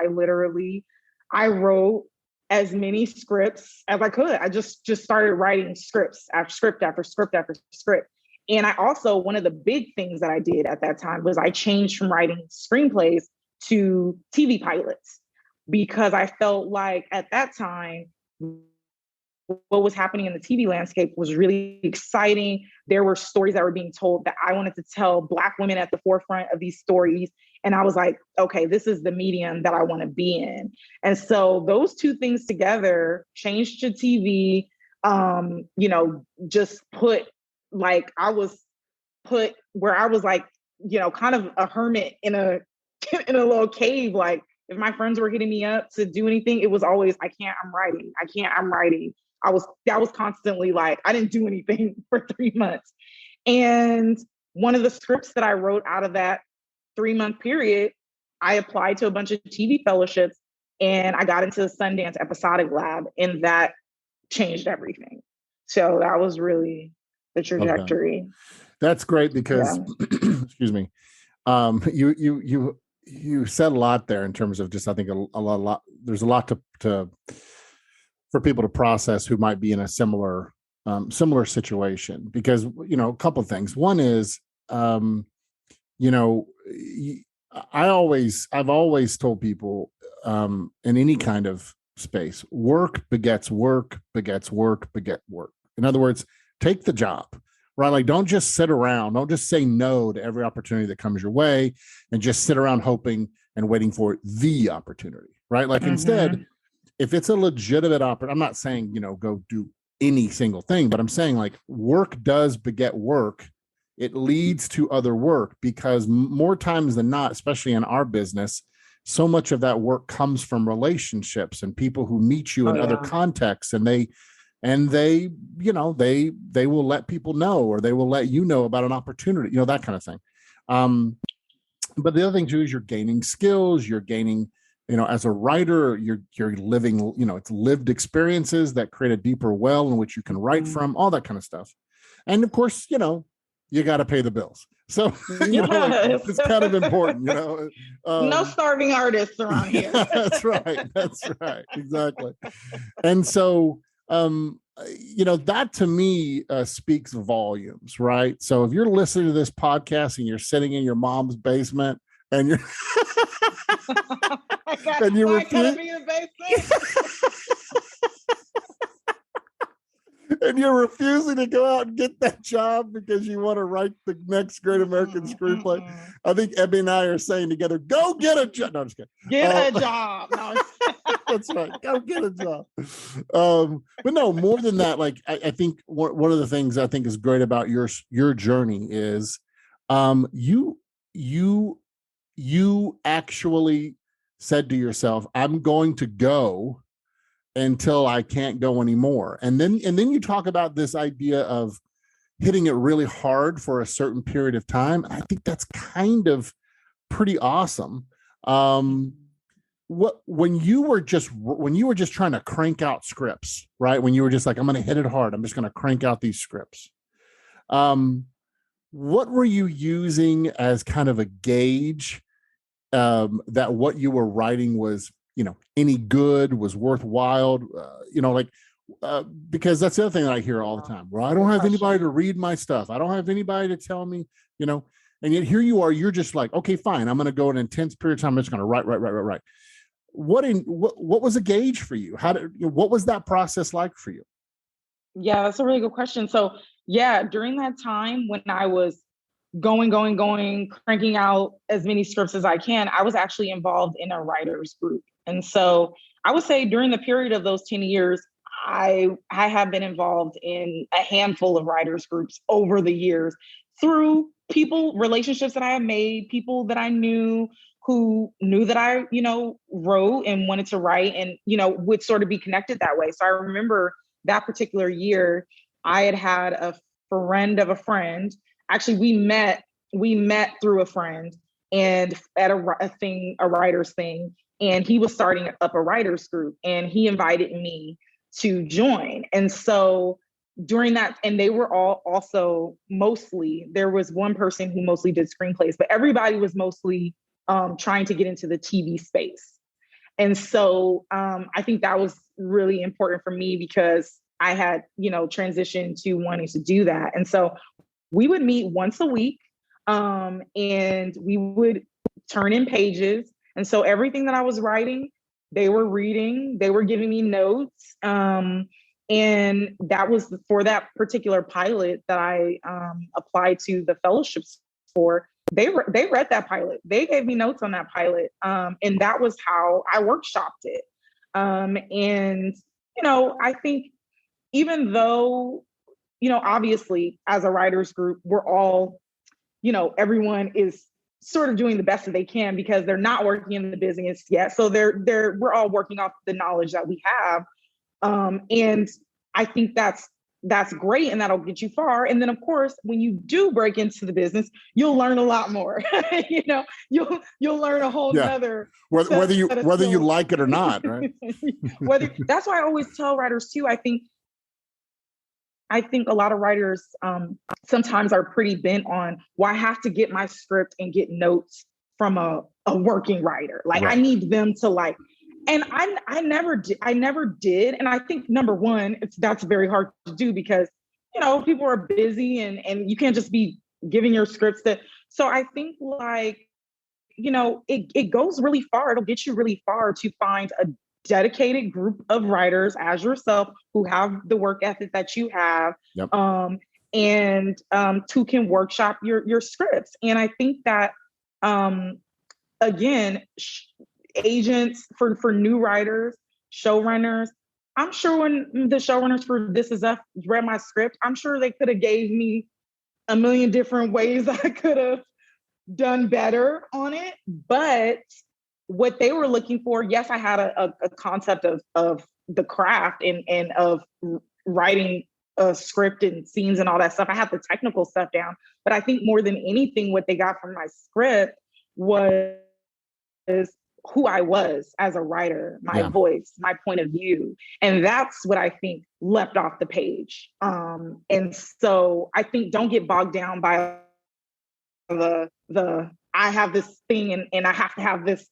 I wrote as many scripts as I could. I just started writing scripts after script after script after script. And I also, one of the big things that I did at that time was I changed from writing screenplays to TV pilots, because I felt like at that time, what was happening in the TV landscape was really exciting. There were stories that were being told that I wanted to tell. Black women at the forefront of these stories. And I was like, okay, this is the medium that I want to be in. And so those two things together, changed to TV, just put, like, I was put where I was like, kind of a hermit in a little cave. Like, if my friends were hitting me up to do anything, it was always, I'm writing. That was constantly like, I didn't do anything for 3 months. And one of the scripts that I wrote out of that 3-month period, I applied to a bunch of TV fellowships, and I got into the Sundance Episodic Lab, and that changed everything. So that was really the trajectory. Okay. That's great because, excuse me, you said a lot there in terms of just, I think a lot. There's a lot to for people to process who might be in a similar situation, because, a couple of things. One is, I've always told people, in any kind of space, work begets work, begets work, beget work. In other words, take the job, right? Like, don't just sit around. Don't just say no to every opportunity that comes your way and just sit around hoping and waiting for the opportunity, right? Like, instead, if it's a legitimate opportunity, I'm not saying, go do any single thing, but I'm saying, like, work does beget work. It leads to other work, because more times than not, especially in our business, so much of that work comes from relationships and people who meet you in other contexts, and they will let people know, or they will let you know about an opportunity, that kind of thing. But the other thing too is you're gaining skills, you're gaining, as a writer, you're living, it's lived experiences that create a deeper well in which you can write from, all that kind of stuff. And of course, you got to pay the bills. So, it's kind of important, no starving artists around here. That's right. Exactly. And so, that to me speaks volumes, right? So if you're listening to this podcast and you're sitting in your mom's basement and you're and you and you're refusing to go out and get that job because you want to write the next great American screenplay, I think Eboni and I are saying together, go get a job. No, I'm just kidding. Get a job. No. That's right. Go get a job. But no, more than that, like, I think one of the things I think is great about your journey is you actually said to yourself, I'm going to go until I can't go anymore. And then you talk about this idea of hitting it really hard for a certain period of time. I think that's kind of pretty awesome. When you were just trying to crank out scripts, right? When you were just like, I'm going to hit it hard, I'm just going to crank out these scripts. What were you using as kind of a gauge that what you were writing was, any good, was worthwhile, because that's the other thing that I hear all the time. Well, I don't have anybody to read my stuff. I don't have anybody to tell me, and yet here you are, you're just like, okay, fine. I'm going to go an intense period of time. I'm just going to write. What was a gauge for you? What was that process like for you? Yeah, that's a really good question. So yeah, during that time when I was going, cranking out as many scripts as I can, I was actually involved in a writer's group. And so I would say during the period of those 10 years, I have been involved in a handful of writers groups over the years through relationships that I have made, people that I knew who knew that I, wrote and wanted to write and, would sort of be connected that way. So I remember that particular year, I had a friend of a friend. Actually, we met we met through a friend and at a writer's thing, and he was starting up a writer's group, and he invited me to join. And so during that, and they were all also mostly, there was one person who mostly did screenplays, but everybody was mostly trying to get into the TV space. And so I think that was really important for me because I had, transitioned to wanting to do that. And so we would meet once a week, and we would turn in pages. And so everything that I was writing, they were reading, they were giving me notes. And that was for that particular pilot that I applied to the fellowships for. They read that pilot. They gave me notes on that pilot. And that was how I workshopped it. And, I think even though, obviously as a writers group, we're all, everyone is sort of doing the best that they can because they're not working in the business yet. So we're all working off the knowledge that we have. And I think that's great, and that'll get you far. And then of course, when you do break into the business, you'll learn a lot more. You'll learn a whole nother whether you like it or not, right? That's why I always tell writers too. I think a lot of writers sometimes are pretty bent on, well, I have to get my script and get notes from a working writer. Like, right. I need them to like, and I never did. And I think number one, that's very hard to do because, people are busy and you can't just be giving your scripts so I think like, it goes really far. It'll get you really far to find a dedicated group of writers as yourself who have the work ethic that you have, yep. And who can workshop your scripts. And I think that, again, agents for new writers, showrunners, I'm sure when the showrunners for This Is Us read my script, I'm sure they could have gave me a million different ways I could have done better on it. But what they were looking for, yes, I had a concept of the craft and of writing a script and scenes and all that stuff. I had the technical stuff down, but I think more than anything, what they got from my script was who I was as a writer, my voice, my point of view. And that's what I think leapt off the page. And so I think don't get bogged down by the I have this thing and I have to have this,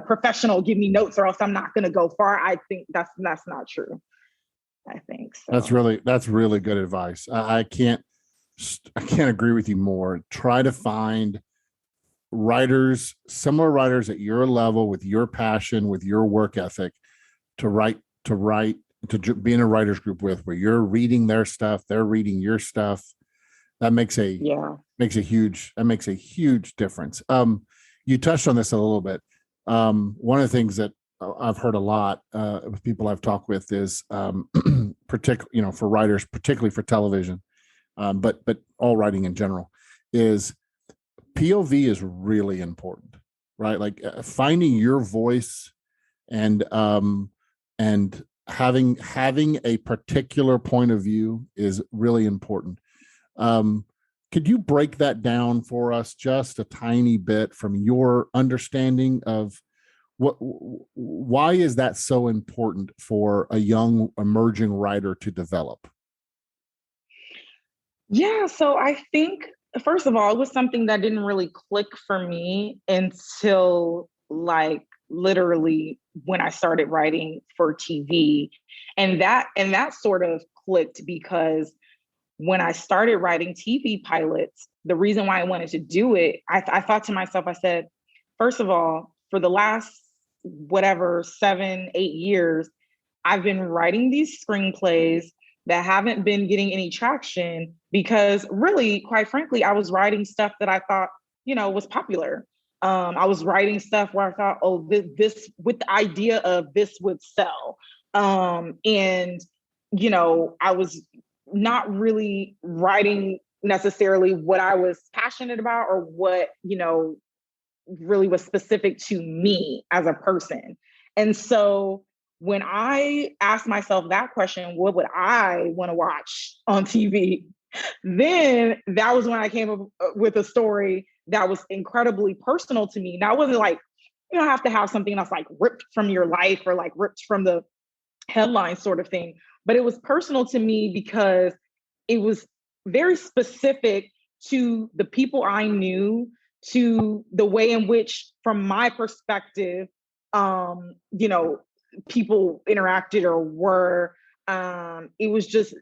professional give me notes or else I'm not going to go far. I think that's not true. I think so. That's really good advice. I can't agree with you more. Try to find similar writers at your level with your passion, with your work ethic to be in a writers group with, where you're reading their stuff, they're reading your stuff. That makes a huge difference. You touched on this a little bit. One of the things that I've heard a lot with people I've talked with is particularly, for writers, particularly for television, but all writing in general, is POV is really important, right? Like finding your voice and having a particular point of view is really important. Could you break that down for us just a tiny bit from your understanding of why is that so important for a young emerging writer to develop? Yeah, so I think, first of all, it was something that didn't really click for me until like literally when I started writing for TV. And that sort of clicked because when I started writing TV pilots, the reason why I wanted to do it, I thought to myself, I said, first of all, for the last 7-8 years, I've been writing these screenplays that haven't been getting any traction because really, quite frankly, I was writing stuff that I thought, was popular. I was writing stuff where I thought, oh, this with the idea of this would sell. And, I was not really writing necessarily what I was passionate about or what, really was specific to me as a person. And so when I asked myself that question, what would I want to watch on TV? Then that was when I came up with a story that was incredibly personal to me. Now, it wasn't like, you don't have to have something that's like ripped from your life or like ripped from the headline sort of thing, but it was personal to me because it was very specific to the people I knew, to the way in which, from my perspective, you know, people interacted or were. It was just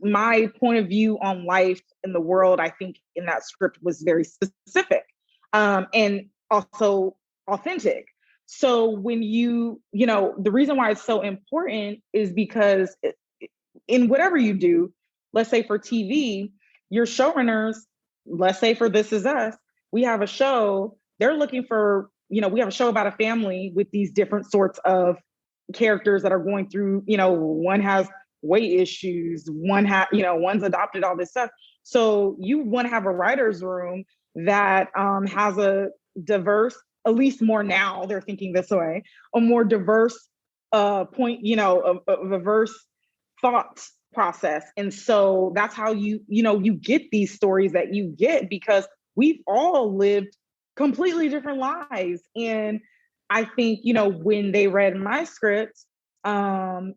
my point of view on life and the world. I think in that script was very specific, and also authentic. So when you know, the reason why it's so important is because in whatever you do, let's say for TV, your showrunners, let's say for This Is Us, we have a show, they're looking for, you know, we have a show about a family with these different sorts of characters that are going through, you know, one has weight issues, one's adopted, all this stuff. So you want to have a writer's room that has a diverse, at least more now, they're thinking this way, a more diverse point, you know, a diverse thought process. And so that's how you get these stories that you get, because we've all lived completely different lives. And I think, you know, when they read my script,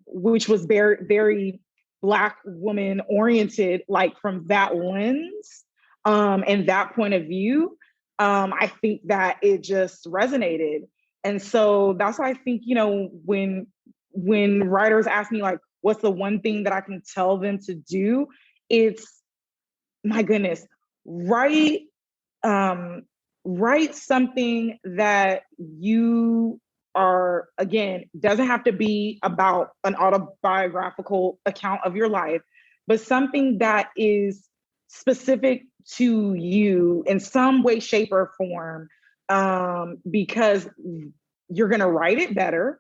which was very, very Black woman oriented, like from that lens, and that point of view, I think that it just resonated. And so that's why I think, you know, when writers ask me like, what's the one thing that I can tell them to do? It's, my goodness, write something that you are, again, doesn't have to be about an autobiographical account of your life, but something that is specific to you in some way, shape, or form, because you're going to write it better.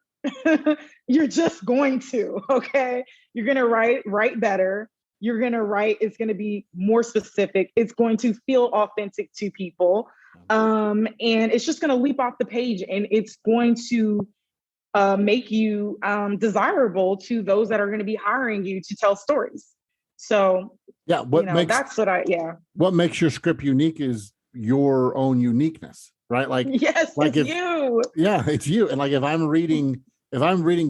You're just going to, okay? You're going to write better. You're going to write, it's going to be more specific. It's going to feel authentic to people. And it's just going to leap off the page, and it's going to make you desirable to those that are going to be hiring you to tell stories. So yeah, what makes your script unique is your own uniqueness, right? Like, yes, like it's you. Yeah, it's you. And like, if I'm reading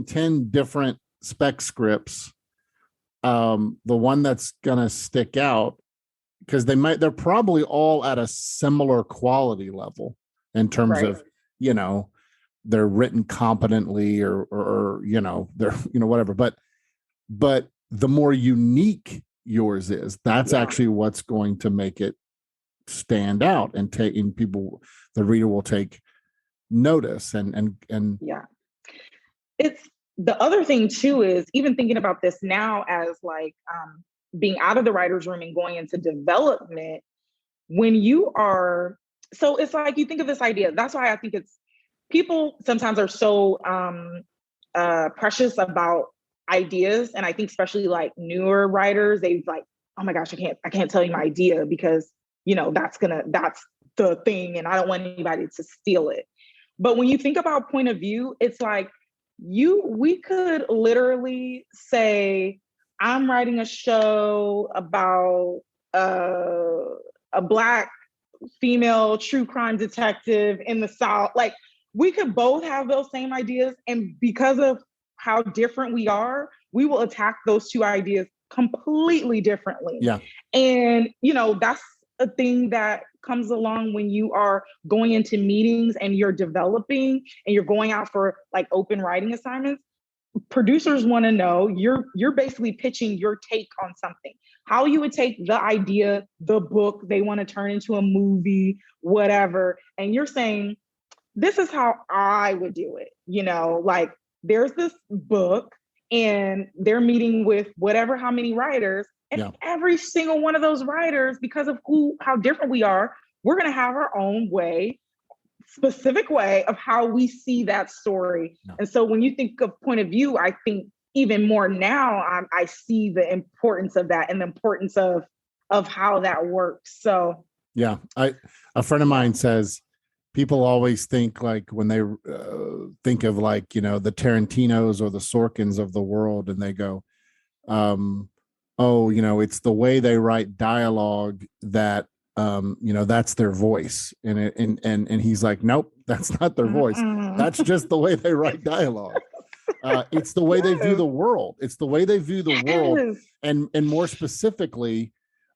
10 different spec scripts, the one that's gonna stick out, because they're probably all at a similar quality level in terms of, you know, they're written competently or you know, they're, you know, whatever. But the more unique yours is, that's actually what's going to make it stand out and the reader will take notice. And yeah. It's the other thing too, is even thinking about this now as like being out of the writer's room and going into development, when you are, so it's like, you think of this idea. That's why I think it's, people sometimes are so precious about ideas. And I think especially like newer writers, they've like, oh my gosh, I can't tell you my idea because, you know, that's the thing. And I don't want anybody to steal it. But when you think about point of view, it's like, we could literally say, I'm writing a show about a Black female true crime detective in the South. Like, we could both have those same ideas. And because of how different we are, we will attack those two ideas completely differently. Yeah. And, you know, that's a thing that comes along when you are going into meetings and you're developing and you're going out for like open writing assignments. Producers want to know, you're basically pitching your take on something, how you would take the idea, the book they want to turn into a movie, whatever. And you're saying, this is how I would do it. You know, like, there's this book and they're meeting with how many writers. And every single one of those writers, because of how different we are, we're going to have our own way, specific way of how we see that story. No. And so when you think of point of view, I think even more now, I see the importance of that and the importance of how that works. So yeah, a friend of mine says, people always think, like, when they think of, like, you know, the Tarantinos or the Sorkins of the world, and they go, oh, it's the way they write dialogue that, that's their voice. And he's like, nope, that's not their voice. That's just the way they write dialogue. It's the way they view the world. It's the way they view the world. And more specifically,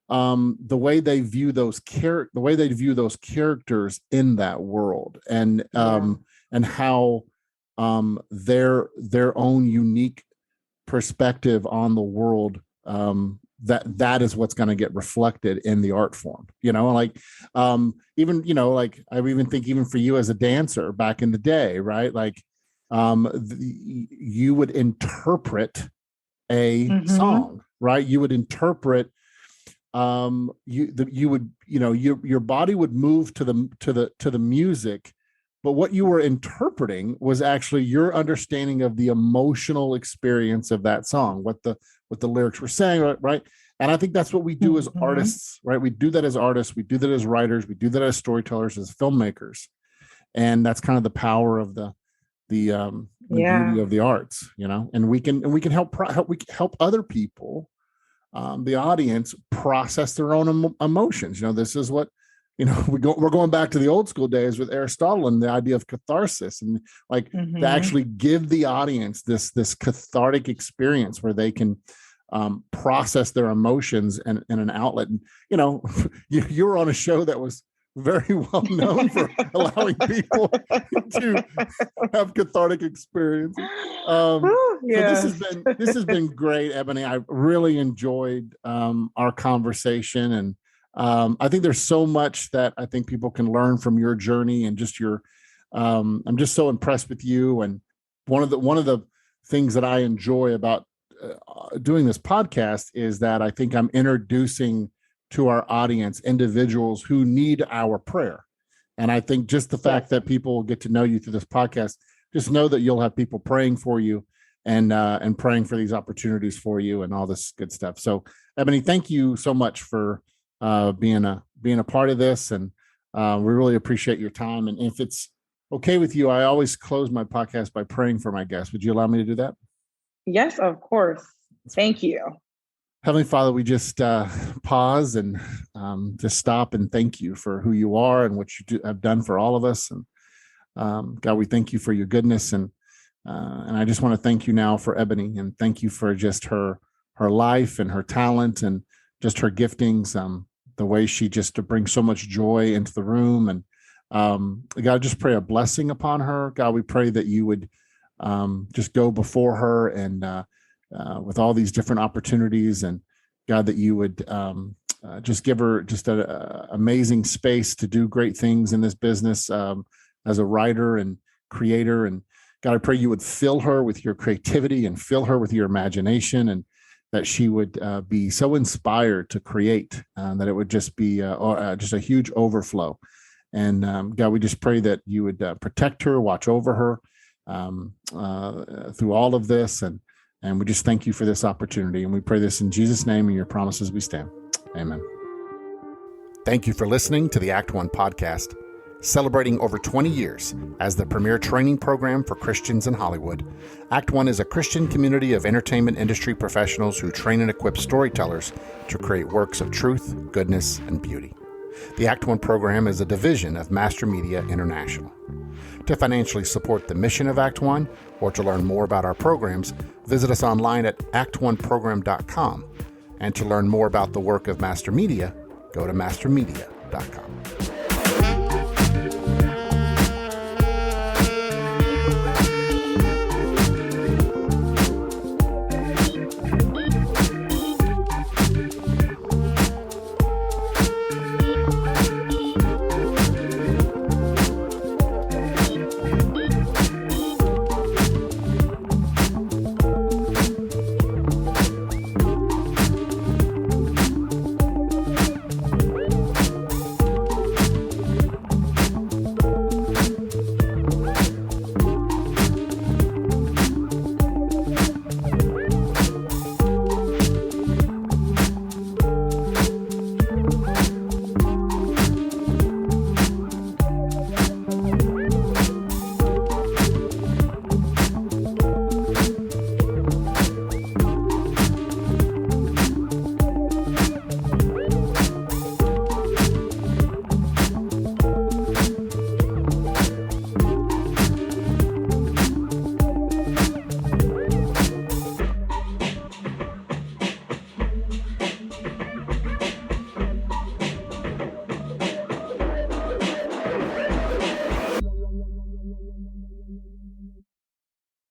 the way they view those characters in that world, and how their own unique perspective on the world, that is what's going to get reflected in the art form. I even think even for you as a dancer back in the day, right? Like, you would interpret a song, right? You would interpret, your body would move to the music, but what you were interpreting was actually your understanding of the emotional experience of that song, what the lyrics were saying, right? And I think that's what we do as artists, right? We do that as artists, we do that as writers, we do that as storytellers, as filmmakers, and that's kind of the power of the beauty of the arts, and we can help other people, the audience, process their own emotions. This is what, we're going back to the old school days with Aristotle and the idea of catharsis, and to actually give the audience this cathartic experience where they can process their emotions in an outlet. And you were on a show that was very well known for allowing people to have cathartic experiences. So this has been great, Eboni. I really enjoyed our conversation, and I think there's so much that I think people can learn from your journey and just your. I'm just so impressed with you, and one of the things that I enjoy about doing this podcast is that I think I'm introducing to our audience individuals who need our prayer. And I think just the fact that people will get to know you through this podcast, just know that you'll have people praying for you and praying for these opportunities for you and all this good stuff. So, Eboni, thank you so much for being a part of this, and we really appreciate your time. And if it's okay with you, I always close my podcast by praying for my guests. Would you allow me to do that? Yes, of course. Thank you. Heavenly Father, we just pause and just stop and thank you for who you are and what you have done for all of us. And God, we thank you for your goodness. And I just want to thank you now for Eboni, and thank you for just her life and her talent and just her giftings, the way she just to bring so much joy into the room. And God, just pray a blessing upon her. God, we pray that you would just go before her and with all these different opportunities, and God, that you would just give her just an amazing space to do great things in this business as a writer and creator. And God, I pray you would fill her with your creativity and fill her with your imagination, and that she would be so inspired to create that it would just be just a huge overflow. And God, we just pray that you would protect her, watch over her through all of this. And we just thank you for this opportunity. And we pray this in Jesus' name, and your promises we stand. Amen. Thank you for listening to the Act One podcast, celebrating over 20 years as the premier training program for Christians in Hollywood. Act One is a Christian community of entertainment industry professionals who train and equip storytellers to create works of truth, goodness, and beauty. The Act One program is a division of Master Media International. To financially support the mission of Act One, or to learn more about our programs, visit us online at actoneprogram.com. And to learn more about the work of Master Media, go to mastermedia.com.